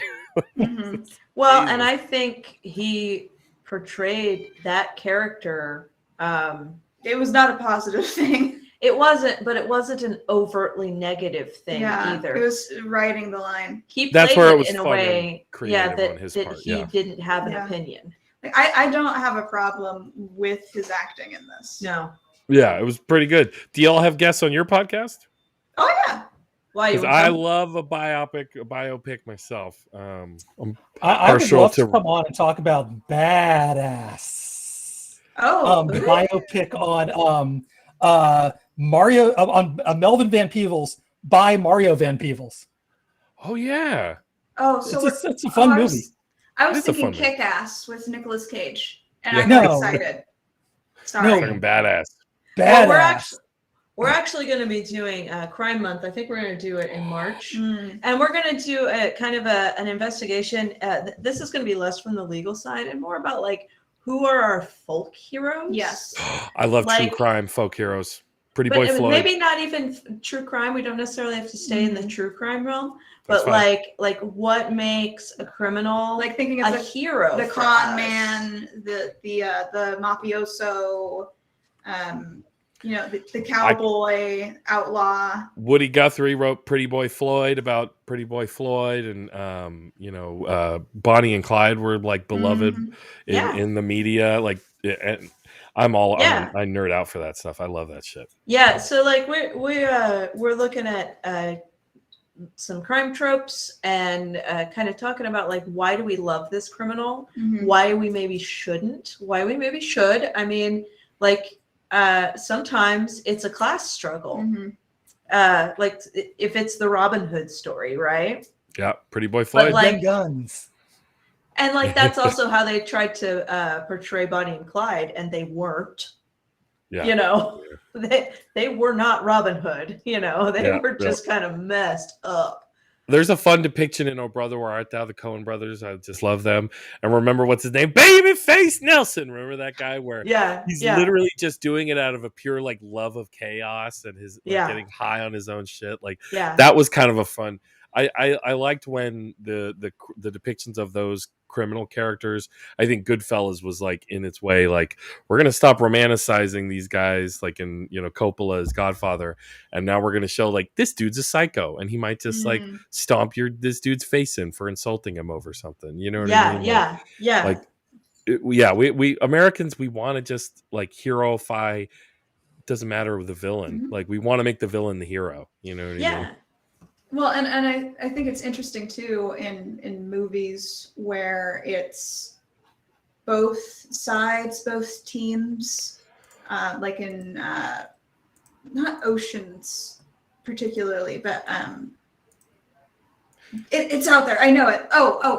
Well, and I think he portrayed that character. It was not a positive thing. It wasn't, but it wasn't an overtly negative thing either. It was writing the line. He played it in a way, that part, he didn't have an opinion. Like, I don't have a problem with his acting in this. No. Yeah, it was pretty good. Do y'all have guests on your podcast? Oh yeah. Why? Because I love a biopic myself. I'm I would love to come on and talk about badass. Biopic on Mario on Melvin Van Peebles by Mario Van Peebles. Oh yeah. Oh, so it's a fun movie. I was thinking Kick-Ass with Nicolas Cage, and Yeah. I got excited. Sorry. No, badass. Well, we're actually going to be doing Crime Month. I think we're going to do it in March, and we're going to do a kind of an investigation. This is going to be less from the legal side and more about, like, who are our folk heroes. Yes. I love true crime folk heroes. Pretty Boy But Floyd. maybe not even true crime. We don't necessarily have to stay in the true crime realm. That's But fine. like what makes a criminal, Like thinking of a hero, the for con us. man, the mafioso, the cowboy outlaw. Woody Guthrie wrote Pretty Boy Floyd about Pretty Boy Floyd, and Bonnie and Clyde were like beloved in the media. Like, and I nerd out for that stuff. I love that shit. Yeah, so like we're looking at some crime tropes and kind of talking about, like, why do we love this criminal? Why we maybe shouldn't? Why we maybe should? I mean, like, sometimes it's a class struggle. Like if it's the Robin Hood story, right? Yeah, Pretty Boy Floyd. But, like, guns. And like that's also how they tried to portray Bonnie and Clyde, and they weren't. Yeah. You know, they were not Robin Hood. You know, they were just kind of messed up. There's a fun depiction in Oh Brother, Where Art Thou? The Coen brothers. I just love them. And remember, what's his name? Babyface Nelson. Remember that guy where he's literally just doing it out of a pure, like, love of chaos and his getting high on his own shit. Like, that was kind of a fun. I liked when the depictions of those criminal characters. I think Goodfellas was like in its way, like we're gonna stop romanticizing these guys, like in Coppola's Godfather, and now we're gonna show like this dude's a psycho, and he might just like stomp this dude's face in for insulting him over something. You know what I mean? Yeah. We Americans, we want to just like heroify. Doesn't matter with the villain. Like we want to make the villain the hero. You know what I mean? Well, and I think it's interesting too in movies where it's both sides, both teams, like in not Oceans particularly, but it's out there. I know it.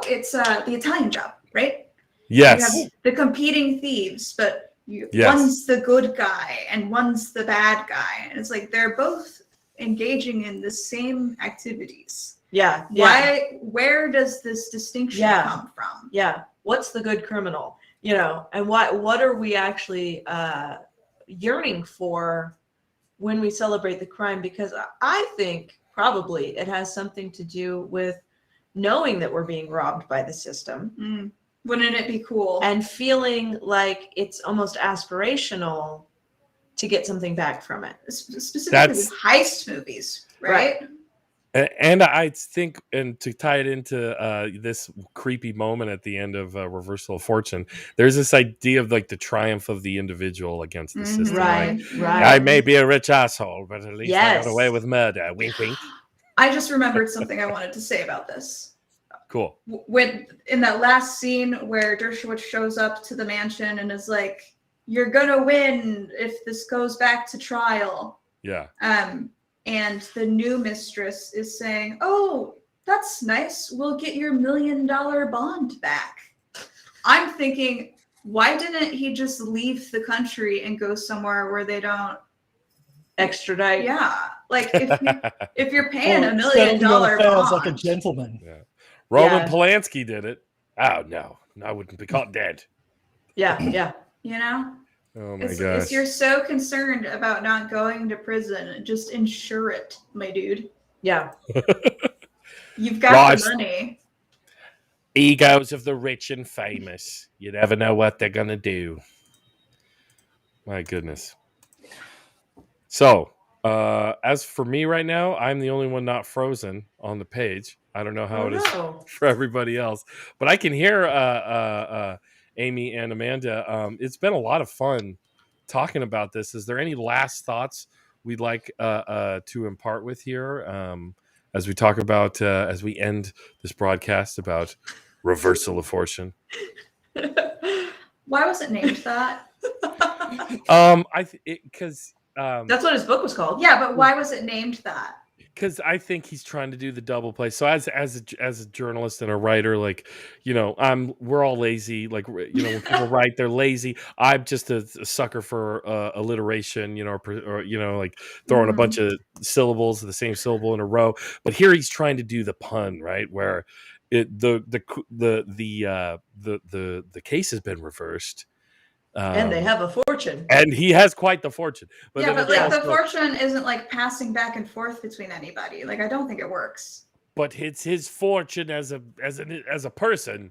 It's The Italian Job, right? Yes. You have the competing thieves, but one's the good guy and one's the bad guy, and it's like they're both engaging in the same activities. Where does this distinction come from? What's the good criminal, and what are we actually yearning for when we celebrate the crime? Because I think probably it has something to do with knowing that we're being robbed by the system. Wouldn't it be cool? And feeling like it's almost aspirational to get something back from it. Specifically with heist movies, right? And I think, and to tie it into this creepy moment at the end of Reversal of Fortune, there's this idea of like the triumph of the individual against the system. Right. I may be a rich asshole, but at least I got away with murder. Wink, wink. I just remembered something I wanted to say about this. Cool. When in that last scene where Dershowitz shows up to the mansion and is like, "You're gonna win if this goes back to trial." Yeah. And the new mistress is saying, "Oh, that's nice. We'll get your $1 million bond back." I'm thinking, why didn't he just leave the country and go somewhere where they don't extradite? Yeah, like if you're paying $1 million bond, like a gentleman. Yeah. Roman Polanski did it. Oh no, I wouldn't be caught dead. Yeah. Oh my gosh. If you're so concerned about not going to prison, just insure it, my dude. Yeah. You've got the money. Egos of the rich and famous. You never know what they're gonna do. My goodness. So, as for me right now, I'm the only one not frozen on the page. I don't know how it is for everybody else, but I can hear Amy and Amanda. It's been a lot of fun talking about this. Is there any last thoughts we'd like to impart with here as we talk about as we end this broadcast about Reversal of Fortune? Why was it named that? Because that's what his book was called. Yeah, but why was it named that? Because I think he's trying to do the double play. So as a journalist and a writer, like, we're all lazy. Like, when people write, they're lazy. I'm just a sucker for alliteration, or like throwing a bunch of syllables, the same syllable in a row. But here he's trying to do the pun, right? Where the case has been reversed. And they have a fortune. And he has quite the fortune. But like the fortune isn't like passing back and forth between anybody. Like, I don't think it works. But it's his fortune as a person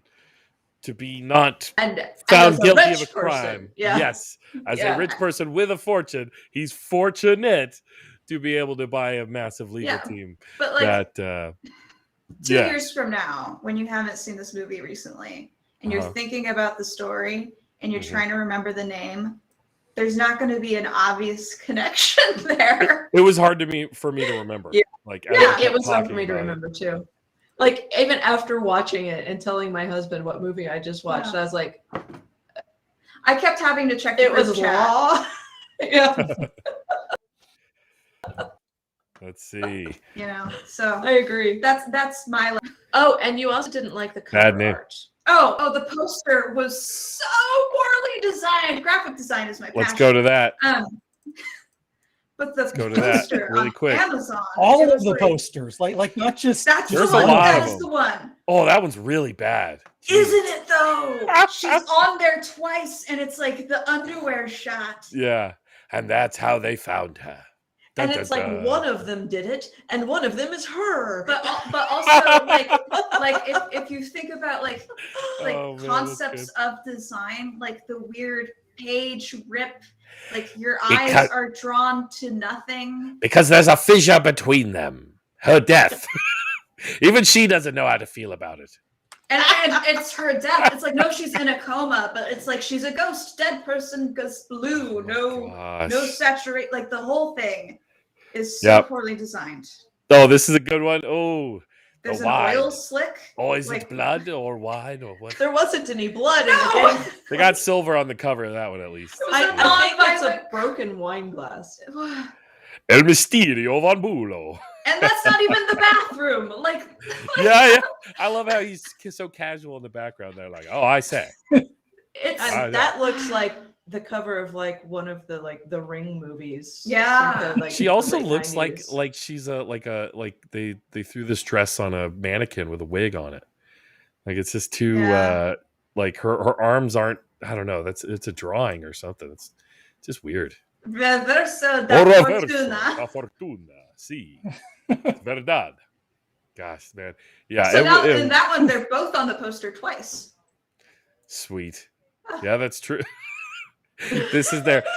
to be not found guilty of a crime. Yeah. Yes. As a rich person with a fortune, he's fortunate to be able to buy a massive legal team. But like that 2 years from now, when you haven't seen this movie recently and you're thinking about the story and you're trying to remember the name, there's not going to be an obvious connection there. It was hard for me to remember. Yeah. Like, it was hard for me to remember too. Like, even after watching it and telling my husband what movie I just watched, I was like, I kept having to check. It was law. Yeah. Let's see. So I agree. That's my. Oh, and you also didn't like the cover art. Oh, the poster was so poorly designed. Graphic design is my passion. Let's go to that. But the go to that really quick. Amazon, all of the posters, like not just. That's there's the one. A lot That of is them. the one. Oh, that one's really bad. Isn't it though? She's on there twice, and it's like the underwear shot. Yeah, and that's how they found her. And it's like one of them did it, and one of them is her. But also like if you think about like Oh, man, concepts that's of design, like the weird page rip, like your Because- eyes are drawn to nothing. Because there's a fissure between them. Her death. Even she doesn't know how to feel about it. And it's her death. It's like, no, she's in a coma, but it's like she's a ghost. Dead person goes blue. No saturate. Like the whole thing is so poorly designed. Oh, this is a good one. Oh, there's the an wine. oil slick. Oh, is it blood or wine or what? There wasn't any blood in it. They got silver on the cover of that one at least. I think that's a broken wine glass. El Misterio von Bulo. And that's not even the bathroom. Like yeah. I love how he's so casual in the background. They're like, oh, I say. That looks like the cover of like one of the Ring movies. Yeah. She also looks like she's like they threw this dress on a mannequin with a wig on it. Like it's just too like her arms aren't. I don't know. It's a drawing or something. It's just weird. Reverso da fortuna. Sí. Verdad. Gosh, man. Yeah. So now in that one, they're both on the poster twice. Sweet. Yeah, that's true. This is their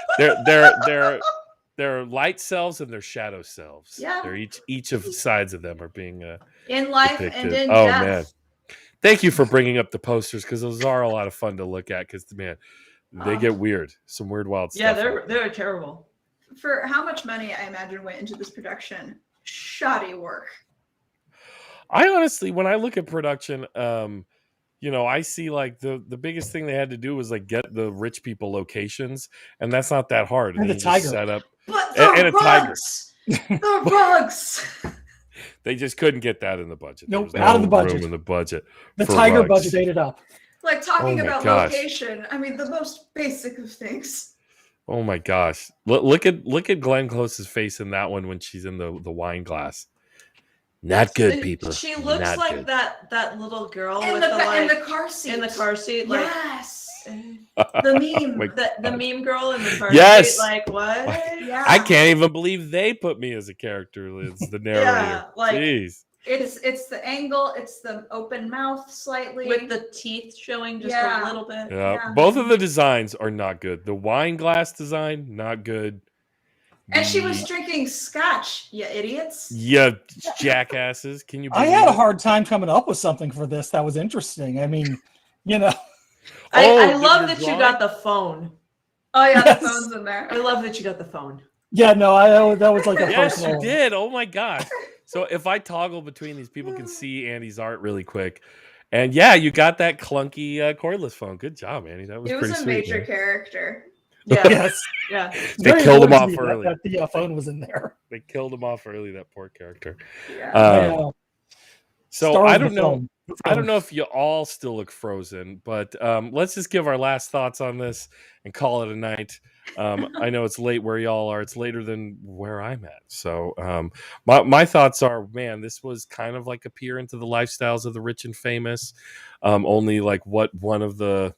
light selves and their shadow selves. Yeah. They're each of sides of them are being in life depicted. and in death. Man. Thank you for bringing up the posters because those are a lot of fun to look at because man, they get weird. Some weird wild stuff. Yeah, they're terrible. For how much money I imagine went into this production, shoddy work. I honestly, when I look at production, I see like the biggest thing they had to do was like get the rich people locations, and that's not that hard. And the tiger set up, but the rugs, the rugs. They just couldn't get that in the budget. Nope, out of the budget. Room in the budget. The tiger rugs. budget ate it up. Like talking about gosh. location. I mean, the most basic of things. Oh my gosh! Look at Glenn Close's face in that one when she's in the wine glass. Not good, people. She looks Not like good. that little girl in with the car seat. In the car seat, yes. The meme, the meme girl in the car Yes. seat. Like what? Yeah. I can't even believe they put me as a character. It's the narrator. Yeah, like- Jeez. It's the angle. It's the open mouth slightly With the teeth showing just a little bit. Yeah. Both of the designs are not good. The wine glass design, not good. And she was drinking scotch, you idiots. Yeah, jackasses. Can you? I had a hard time coming up with something for this that was interesting. I mean, I love that you got the phone. Oh yeah, the phone's in there. I love that you got the phone. Yeah, no, that was like a Yes, personal. you did. Oh my gosh. So if I toggle between these, people can see Andy's art really quick. And yeah, you got that clunky cordless phone. Good job, Andy. That was It pretty was a sweet. major Man. character. Yeah. Yes. Yeah. They killed him off early. That the phone was in there. They killed him off early. That poor character. Yeah. So I don't know. I don't know if you all still look frozen, but let's just give our last thoughts on this and call it a night. I know it's late where y'all are. It's later than where I'm at. So my thoughts are, man, this was kind of like a peer into the lifestyles of the rich and famous. Only like what one of the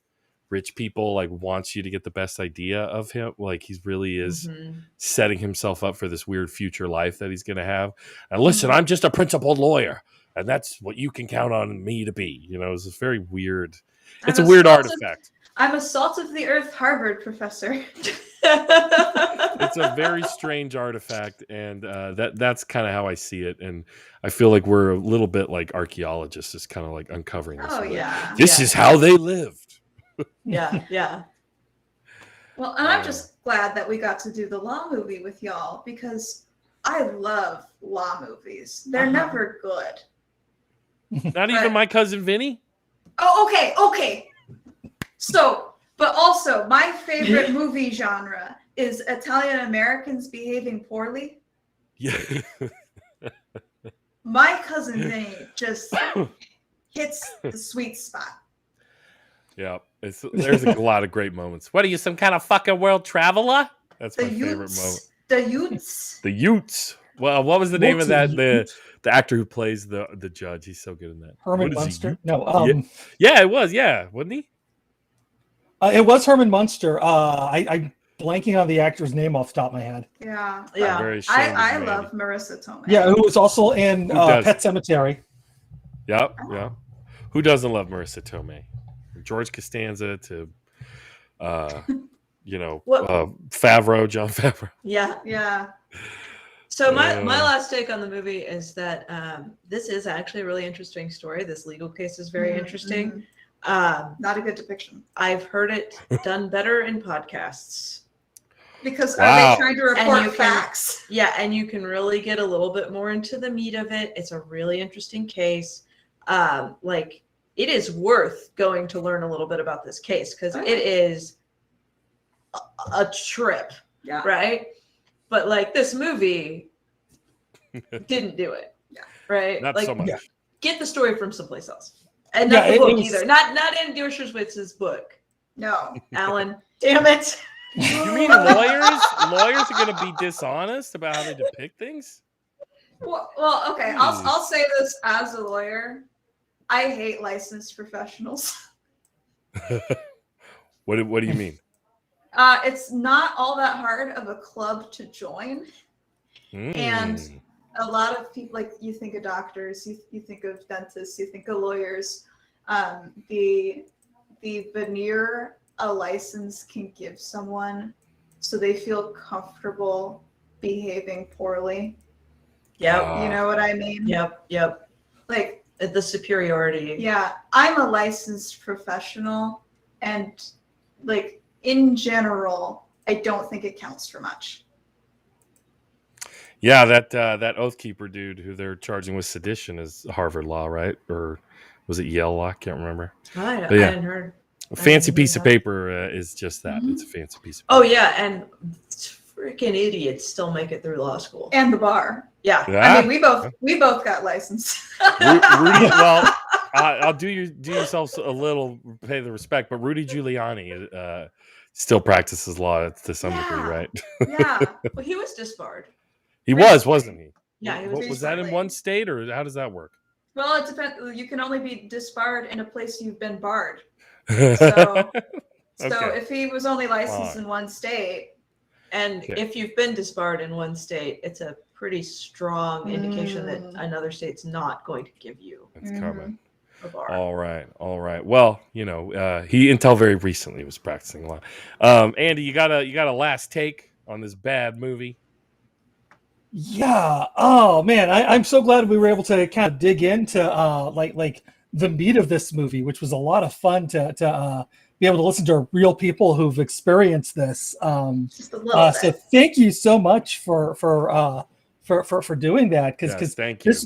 rich people like wants you to get the best idea of him. Like he really is setting himself up for this weird future life that he's going to have. And listen, I'm just a principled lawyer. And that's what you can count on me to be. It's a very weird. It's a weird artifact. I'm a salt of the earth Harvard professor. It's a very strange artifact, and that's kind of how I see it. And I feel like we're a little bit like archaeologists, just kind of like uncovering this. Oh yeah. This is how they lived. Yeah. Well, and I'm just glad that we got to do the Law movie with y'all because I love Law movies. They're never good. Not even My Cousin Vinny? Oh, okay. So, but also my favorite movie genre is Italian Americans behaving poorly. Yeah. My Cousin Vinny just hits the sweet spot. Yeah, there's a lot of great moments. What are you, some kind of fucking world traveler? That's my favorite moment. The Utes. The Utes. Well, what was the name of that? The actor who plays the judge. He's so good in that. Herman Munster. No. Yeah, it was. Yeah, wasn't he? It was Herman Munster. I blanking on the actor's name off the top of my head. Yeah. Yeah. Very ashamed of I you, love Andy. Marissa Tomei. Yeah, who was also in Who does? Pet Cemetery. Yep. Yeah. Who doesn't love Marissa Tomei? From George Costanza to, Favreau, John Favreau. Yeah. Yeah. So my last take on the movie is that this is actually a really interesting story. This legal case is very interesting. Not a good depiction. I've heard it done better in podcasts. Because Wow. are they trying to report you facts? And you can really get a little bit more into the meat of it. It's a really interesting case. It is worth going to learn a little bit about this case because it is a trip, right? But like this movie didn't do it, right? Not like, so much. Get the story from someplace else, and not the book either. Not in Dershowitz's book. No, Alan, damn it. You mean lawyers? Lawyers are going to be dishonest about how they depict things? Well, okay. I'll say this as a lawyer. I hate licensed professionals. What do you mean? It's not all that hard of a club to join. And a lot of people, like you think of doctors, you think of dentists, you think of lawyers. The veneer a license can give someone so they feel comfortable behaving poorly. Yep. You know what I mean? Yep. Like the superiority. Yeah. I'm a licensed professional, and like in general, I don't think it counts for much. Yeah, that Oath Keeper dude who they're charging with sedition is Harvard Law, right? Or was it Yale Law? I can't remember. I hadn't heard. A fancy piece of paper is just that. It's a fancy piece of paper. Oh, yeah, and freaking idiots still make it through law school. And the bar. Yeah. I mean, we both got licensed. Rudy, well, I'll do yourselves a little pay the respect, but Rudy Giuliani still practices law to some degree, right? Yeah. Well, he was disbarred. He was, wasn't he? Yeah, he was. Was that in one state, or how does that work? Well, it depends. You can only be disbarred in a place you've been barred. So if he was only licensed in one state, and if you've been disbarred in one state, it's a pretty strong indication that another state's not going to give you. That's common. A bar. All right. Well, he until very recently was practicing law. Andy, you got a last take on this bad movie? Yeah. Oh man, I'm so glad we were able to kind of dig into like the meat of this movie, which was a lot of fun to be able to listen to real people who've experienced this. Just a little bit. So thank you so much for doing that, because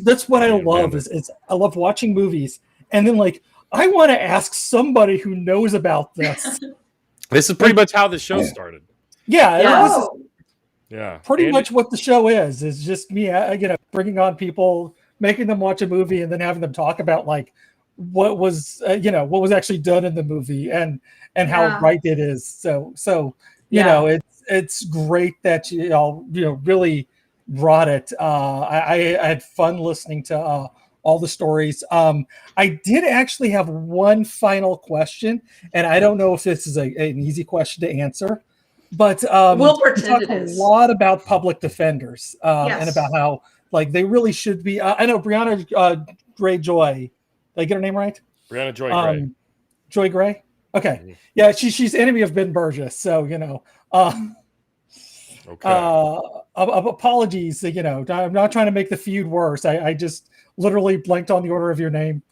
that's what I love is I love watching movies and then like I want to ask somebody who knows about this. This is pretty much how the show started. Yeah. Yeah, pretty much what the show is just me, bringing on people, making them watch a movie, and then having them talk about like what was actually done in the movie and how right it is. So it's great that you all really brought it. I had fun listening to all the stories. I did actually have one final question, and I don't know if this is an easy question to answer. But we'll we pretend talk it a is. lot about public defenders and about how like they really should be. I know Brianna Gray Joy. Did I get her name right? Brianna Joy Gray. Joy Gray. Okay. Yeah, she's enemy of Ben Burgess. So apologies. I'm not trying to make the feud worse. I just literally blanked on the order of your name.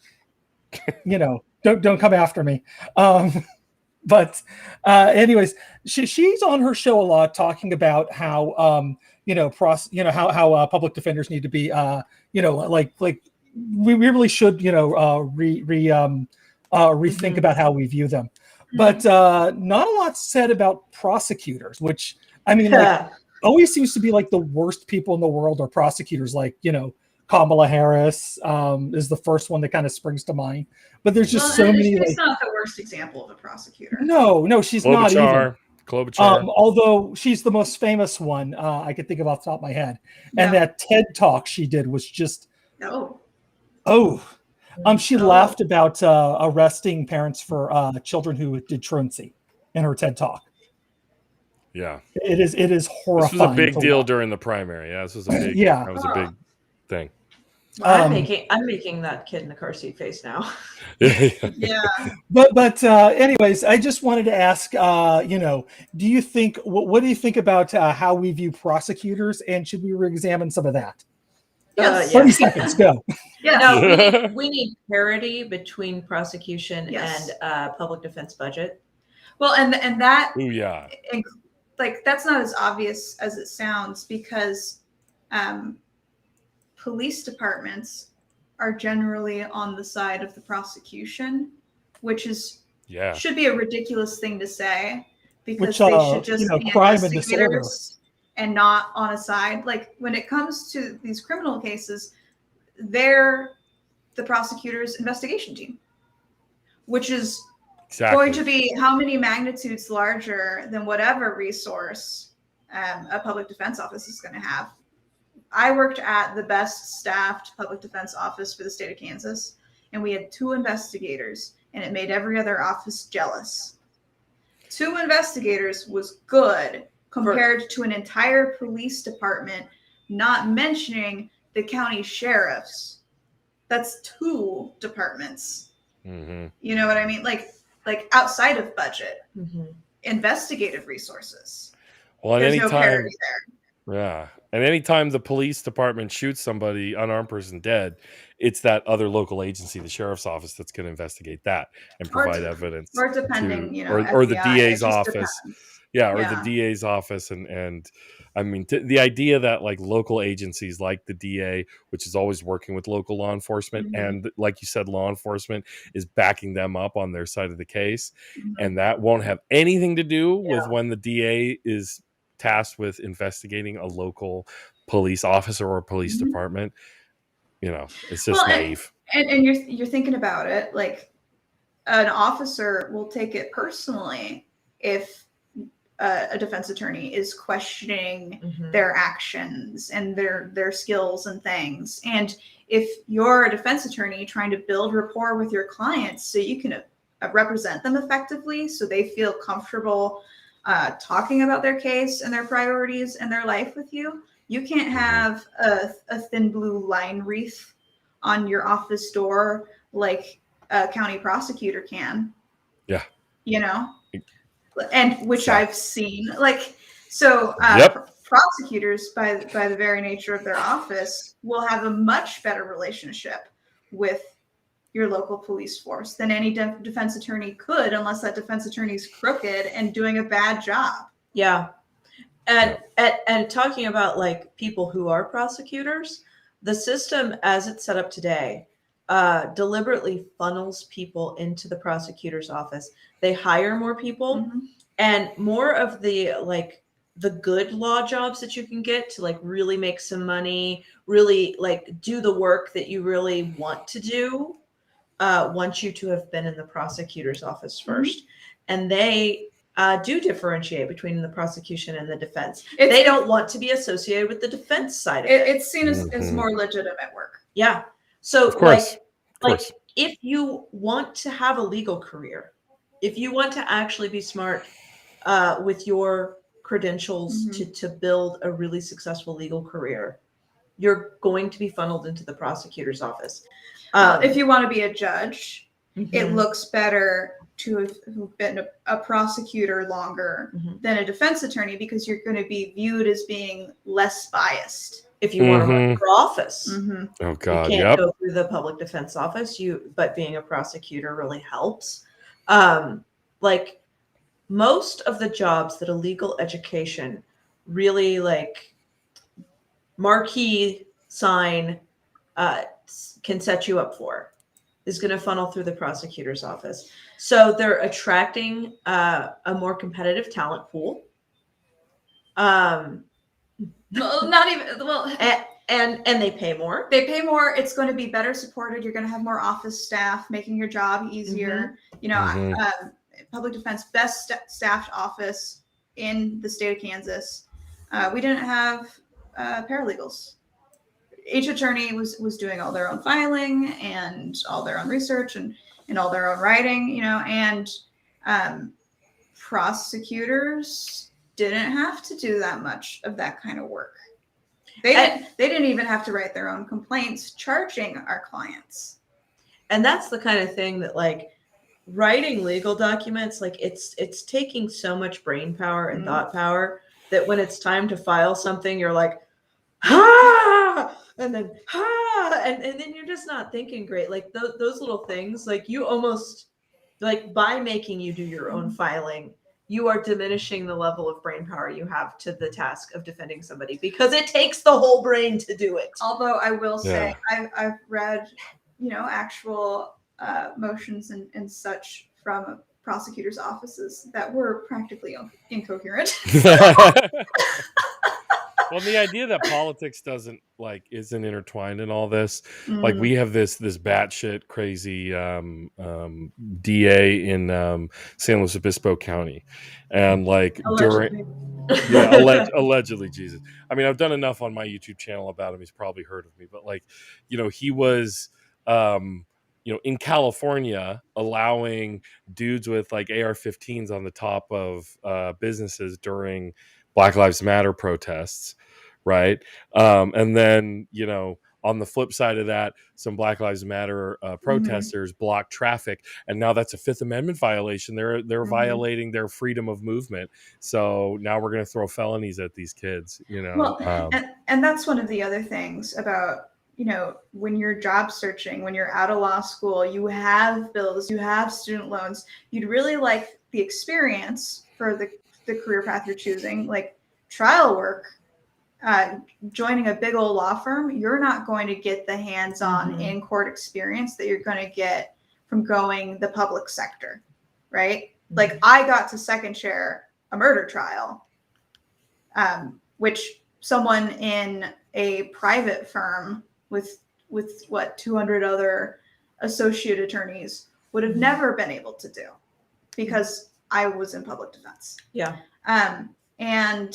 Don't come after me. But anyways, she's on her show a lot talking about how how public defenders need to be like we really should rethink about how we view them. But not a lot said about prosecutors, which I mean always seems to be like the worst people in the world are prosecutors. Like Kamala Harris is the first one that kind of springs to mind. But there's just so many. She's not the worst example of a prosecutor. No, she's not even. Klobuchar. Although she's the most famous one I could think of off the top of my head. And that TED talk she did was just. She laughed about arresting parents for children who did truancy in her TED talk. Yeah. It is horrifying. This was a big to deal watch. during the primary. Yeah, this was a big. Yeah. That was a big thing. I'm making that kid in the car seat face now. Yeah. But anyways, I just wanted to ask, do you think what do you think about how we view prosecutors, and should we re-examine some of that? Yes. 30 seconds, go. Yeah. No, we need parity between prosecution Yes. and public defense budget. Well, and that, Ooh, yeah. like, that's not as obvious as it sounds, because police departments are generally on the side of the prosecution, which is should be a ridiculous thing to say, because they should just be crime and disorder, investigators and not on a side. Like, when it comes to these criminal cases, they're the prosecutor's investigation team, which is going to be how many magnitudes larger than whatever resource a public defense office is going to have. I worked at the best staffed public defense office for the state of Kansas, and we had 2 investigators, and it made every other office jealous. 2 investigators was good compared to an entire police department, not mentioning the county sheriffs. That's 2 departments. Mm-hmm. You know what I mean? Like outside of budget, investigative resources. Well, there's no parity there. Yeah. And anytime the police department shoots somebody, unarmed person dead, it's that other local agency, the sheriff's office, that's going to investigate that and provide evidence. Or depending, or the FBI, DA's office. Depends. Yeah, or the DA's office. And I mean, the idea that like local agencies like the DA, which is always working with local law enforcement, and like you said, law enforcement is backing them up on their side of the case. And that won't have anything to do with when the DA is tasked with investigating a local police officer or police department. You know, it's just naive. And you're thinking about it, like, an officer will take it personally if a defense attorney is questioning their actions and their skills and things. And if you're a defense attorney trying to build rapport with your clients so you can represent them effectively, so they feel comfortable talking about their case and their priorities and their life with you, you can't have a thin blue line wreath on your office door like a county prosecutor can. Yeah. You know? And which I've seen. Like, so prosecutors, by the very nature of their office, will have a much better relationship with your local police force than any defense attorney could, unless that defense attorney's crooked and doing a bad job. Yeah. And talking about like people who are prosecutors, the system as it's set up today deliberately funnels people into the prosecutor's office. They hire more people and more of the like the good law jobs that you can get to like really make some money, really like do the work that you really want to do, want you to have been in the prosecutor's office first. And they do differentiate between the prosecution and the defense. They don't want to be associated with the defense side of it. It's seen as more legitimate work. Yeah. So of course. like if you want to have a legal career, if you want to actually be smart with your credentials to build a really successful legal career, you're going to be funneled into the prosecutor's office. If you want to be a judge, it looks better to have been a prosecutor longer than a defense attorney, because you're going to be viewed as being less biased. If you want to run for office, oh god, you can't go through the public defense office. But being a prosecutor really helps. Like most of the jobs that a legal education really like marquee sign can set you up for is going to funnel through the prosecutor's office. So they're attracting a more competitive talent pool. Not even and they pay more. They pay more. It's going to be better supported. You're going to have more office staff, making your job easier. You know, public defense best staffed office in the state of Kansas. We didn't have paralegals. Each attorney was doing all their own filing and all their own research and all their own writing. You know, and prosecutors didn't have to do that much of that kind of work. They didn't even have to write their own complaints charging our clients. And that's the kind of thing that, like, writing legal documents, like, it's taking so much brain power and thought power that when it's time to file something, you're like, and then and then you're just not thinking great. Like those little things, like, you almost, like, by making you do your own filing, you are diminishing the level of brain power you have to the task of defending somebody, because it takes the whole brain to do it. Although I will say, I've read, actual motions and such from prosecutors' offices that were practically incoherent. Well, the idea that politics isn't intertwined in all this, like, we have this batshit crazy DA in San Luis Obispo County, and like Allegedly. allegedly, Jesus. I mean, I've done enough on my YouTube channel about him. He's probably heard of me, but, like, he was in California allowing dudes with like AR-15s on the top of businesses during Black Lives Matter protests, right? And then, on the flip side of that, some Black Lives Matter protesters blocked traffic, and now that's a Fifth Amendment violation. They're violating their freedom of movement. So now we're going to throw felonies at these kids. Well, and that's one of the other things about, when you're job searching, when you're out of law school, you have bills, you have student loans. You'd really like the experience for the career path you're choosing, like trial work. Joining a big old law firm, you're not going to get the hands-on in-court experience that you're going to get from going the public sector, right? Like, I got to second chair a murder trial, which someone in a private firm with 200 other associate attorneys would have never been able to do, because I was in public defense. Yeah. And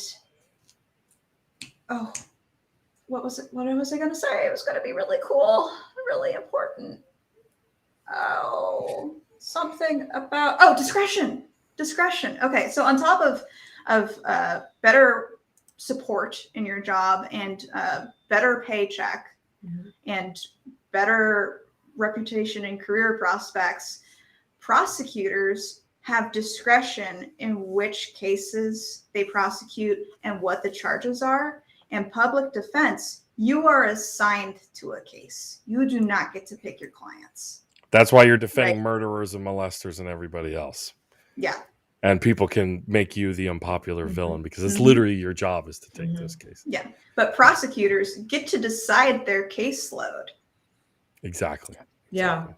what was I going to say? It was going to be really cool, really important. Something about discretion. Okay, so on top of better support in your job and better paycheck and better reputation and career prospects, prosecutors have discretion in which cases they prosecute and what the charges are. And public defense, you are assigned to a case. You do not get to pick your clients. That's why you're defending murderers and molesters and everybody else. Yeah. And people can make you the unpopular villain, because it's literally your job is to take this case. Yeah. But prosecutors get to decide their caseload. Exactly. Yeah.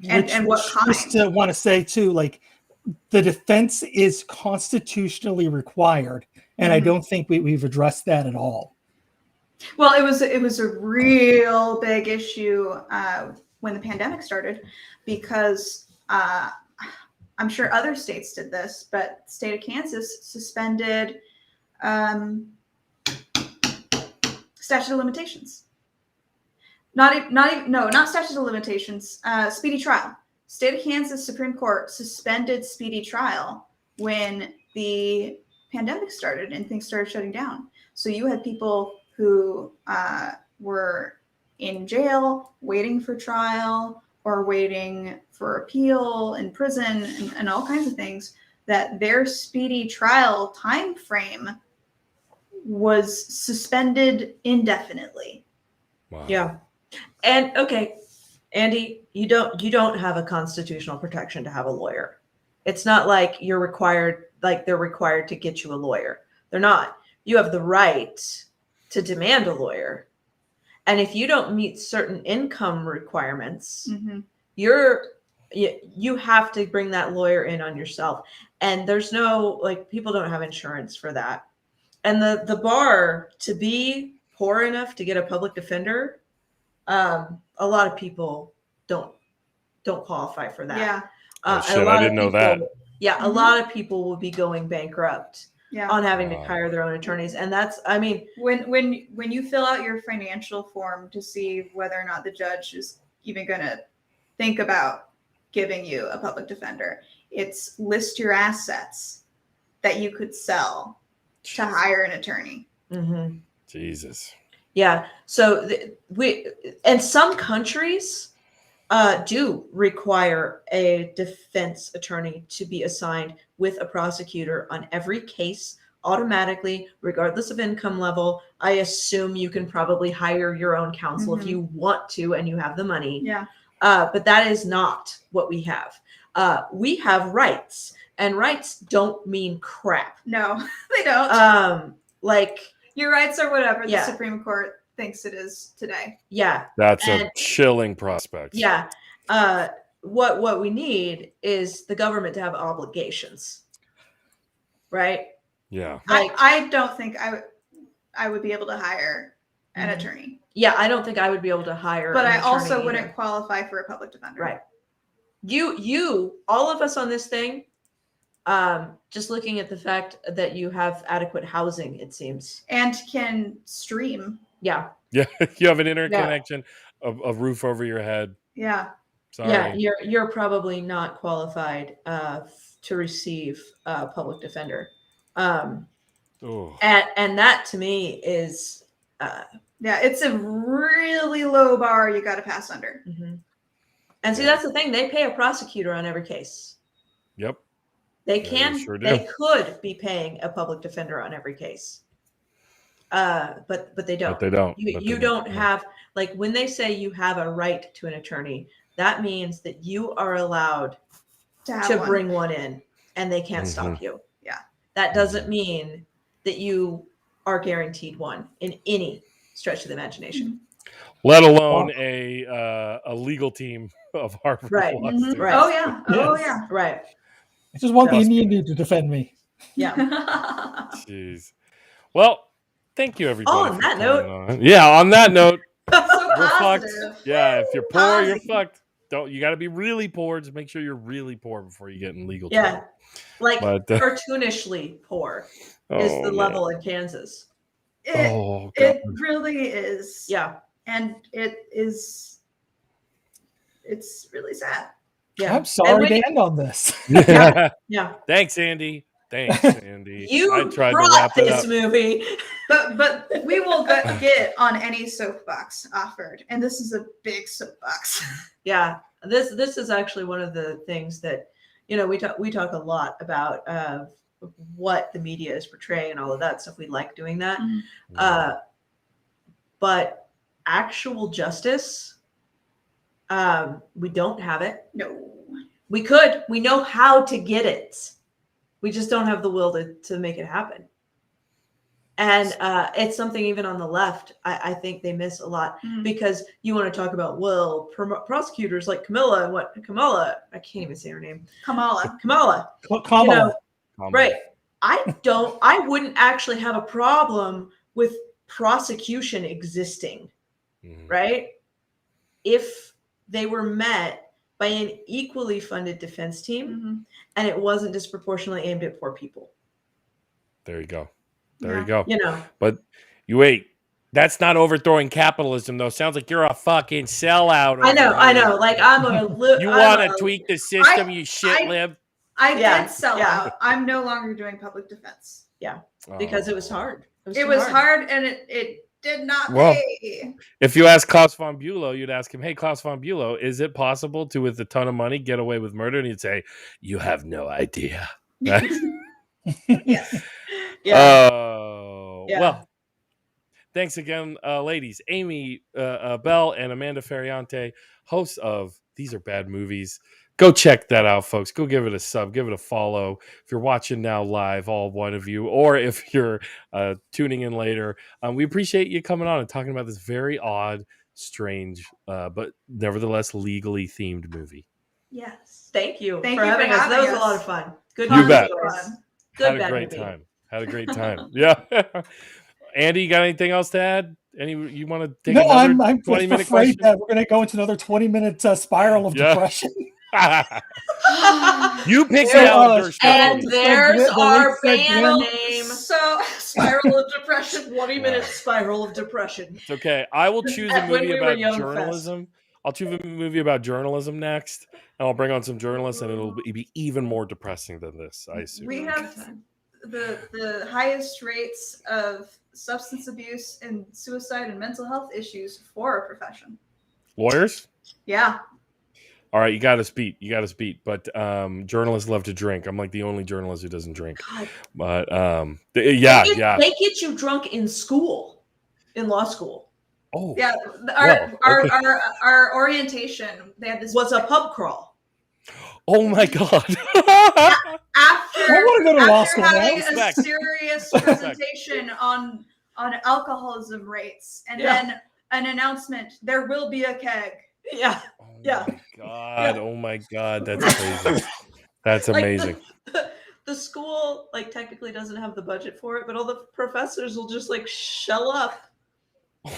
And what kind? Just want to say too, like, the defense is constitutionally required, and I don't think we've addressed that at all. Well, it was a real big issue when the pandemic started, because I'm sure other states did this, but the state of Kansas suspended statute of limitations. Not statute of limitations. Speedy trial. State of Kansas Supreme Court suspended speedy trial when the pandemic started and things started shutting down. So you had people who were in jail waiting for trial or waiting for appeal in prison and all kinds of things, that their speedy trial time frame was suspended indefinitely. Wow. Yeah. And okay, Andy, you don't have a constitutional protection to have a lawyer. It's not like they're required to get you a lawyer. They're not. You have the right to demand a lawyer. And if you don't meet certain income requirements, you have to bring that lawyer in on yourself. And there's no, people don't have insurance for that. And the bar to be poor enough to get a public defender, a lot of people don't qualify for that. Yeah. I didn't know that. Yeah, a lot of people will be going bankrupt on having to hire their own attorneys. And that's, when you fill out your financial form to see whether or not the judge is even going to think about giving you a public defender, it's list your assets that you could sell to hire an attorney. Mm-hmm. Jesus. Yeah. So and some countries do require a defense attorney to be assigned with a prosecutor on every case automatically, regardless of income level. I assume you can probably hire your own counsel if you want to and you have the money. Yeah. But that is not what we have. We have rights, and rights don't mean crap. No, they don't. Like your rights are whatever the Supreme Court thinks it is today. Yeah. That's a chilling prospect. Yeah. What we need is the government to have obligations. Right? Yeah. Like, I don't think I would be able to hire an attorney. Yeah, I don't think I would be able to hire But an I attorney also wouldn't either. qualify for a public defender. Right. You, all of us on this thing, just looking at the fact that you have adequate housing, it seems. And can stream. Yeah. Yeah. You have an interconnection, a roof over your head. Yeah. Sorry. Yeah, you're probably not qualified to receive a public defender. And that to me is it's a really low bar you got to pass under. Mm-hmm. And see, that's the thing. They pay a prosecutor on every case. Yep. They They could be paying a public defender on every case. But they don't. But they don't. You don't have, like, when they say you have a right to an attorney, that means that you are allowed to bring one in and they can't stop you. Yeah. That doesn't mean that you are guaranteed one in any stretch of the imagination. Let alone a legal team of Harvard Right. law Mm-hmm. students. Right. Oh yeah. Oh Yes. yeah. Right. I just want the Indian dude to defend me. Yeah. Jeez. Well, thank you everybody. On that note. Yeah, on that note, So we're fucked. positive. Yeah, if you're poor, you're Positive. fucked. You got to be really poor. Just make sure you're really poor before you get in legal Yeah. trouble. Like But, cartoonishly poor is the man. level in Kansas. It really is. Yeah. And it's really sad. Yeah. I'm sorry to end on this. Yeah. Thanks, Andy. Thanks, Andy. You I tried to brought wrap it this up. movie. But we will get on any soapbox offered, and this is a big soapbox. Yeah, this is actually one of the things that, you know, we talk a lot about what the media is portraying and all of that stuff. We like doing that, but actual justice, we don't have it. No, we could. We know how to get it. We just don't have the will to make it happen. And it's something even on the left, I think they miss a lot because you want to talk about, well, prosecutors like Kamala, I can't even say her name. Kamala. You know, right. I wouldn't actually have a problem with prosecution existing, right? If they were met by an equally funded defense team and it wasn't disproportionately aimed at poor people. There you go. There you go. You know, but you wait. That's not overthrowing capitalism, though. Sounds like you're a fucking sellout. I know. Like I'm a. You want to tweak the system, you shit lib. I did sell out. I'm no longer doing public defense. Yeah, because it was hard. It was hard, and it did not Well, pay. If you ask Klaus von Bülow, you'd ask him, "Hey, Klaus von Bülow, is it possible to, with a ton of money, get away with murder?" And he'd say, "You have no idea." Yes. Well, thanks again, ladies. Amy Bell and Amanda Feriante, hosts of These Are Bad Movies. Go check that out, folks. Go give it a sub, give it a follow. If you're watching now live, all one of you, or if you're tuning in later, we appreciate you coming on and talking about this very odd, strange, but nevertheless legally themed movie. Yes. Thank you for having us. having That was us. a lot of fun. Good. You bet. Good. Had a great time. Had a great time. Yeah. Andy, you got anything else to add? You want to take another I'm 20-minute afraid question? that we're going to go into another 20-minute spiral of depression. You picked Alan Dershowitz. And there's our band name. So, Spiral of Depression. 20-minute spiral of depression. It's okay. I will choose a When movie we were about young journalism. I'll choose a movie about journalism next, and I'll bring on some journalists, and it'll be even more depressing than this, I assume. We have the highest rates of substance abuse and suicide and mental health issues for a profession. Lawyers? Yeah. All right, you got us beat. But journalists love to drink. I'm like the only journalist who doesn't drink. God. But They get you drunk in school, in law school. Oh, yeah. Our orientation, they had this was a pub crawl. Oh my God! After I want to go to law school. having Respect. a serious presentation on alcoholism rates, and then an announcement: there will be a keg. Yeah. Oh my God! Oh my God! That's crazy. That's amazing. The school technically doesn't have the budget for it, but all the professors will just shell up.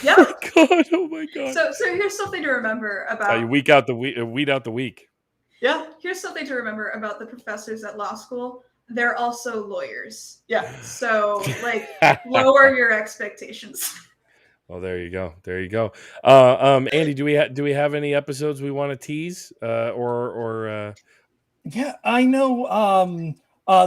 Yeah. Oh my God! So here's something to remember about. You weed out the week. Yeah. Here's something to remember about the professors at law school. They're also lawyers. Yeah. So lower your expectations. Well, there you go. Andy, do we have any episodes we want to tease? Yeah, I know.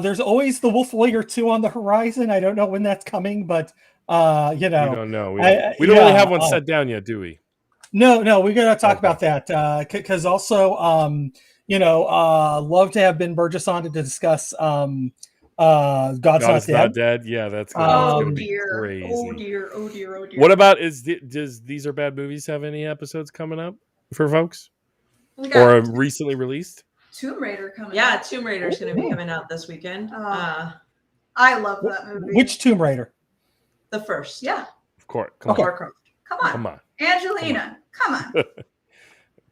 There's always the Wolf Lawyer 2 on the horizon. I don't know when that's coming, but we don't know. We don't really have one set down yet, do we? No, we're gonna talk about that because also, love to have Ben Burgess on to discuss God's Not Dead. Yeah, that's gonna be crazy. Oh dear. What about does These Are Bad Movies have any episodes coming up for folks? Or recently released? Tomb Raider coming out. out. Tomb Raider's going to be coming out this weekend. I love that movie. Which Tomb Raider? The first. Yeah. Of course. Come on. Angelina.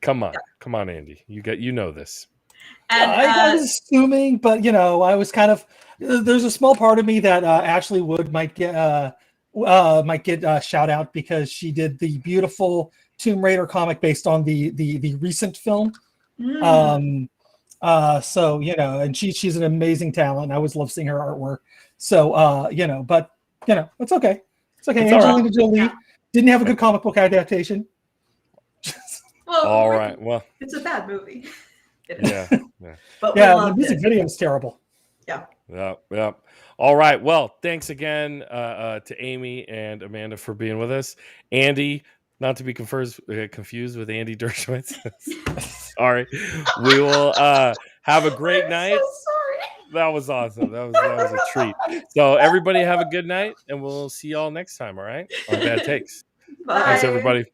Come on. Come on, Andy. You know this. And I was assuming, but I was kind of. There's a small part of me that Ashley Wood might get shout out because she did the beautiful Tomb Raider comic based on the recent film. So and she's an amazing talent. I always love seeing her artwork. So but it's okay. It's okay. Angelina Jolie didn't have a good comic book adaptation. Well, all right. Well, it's a bad movie. Yeah. But the music video is terrible. Yeah. Yeah. All right. Well, thanks again to Amy and Amanda for being with us. Andy, not to be confused with Andy Dershowitz. Sorry. We will have a great night. So sorry. That was awesome. That was a treat. So everybody have a good night, and we'll see y'all next time. All right. On Bad Takes. Bye. Thanks, everybody.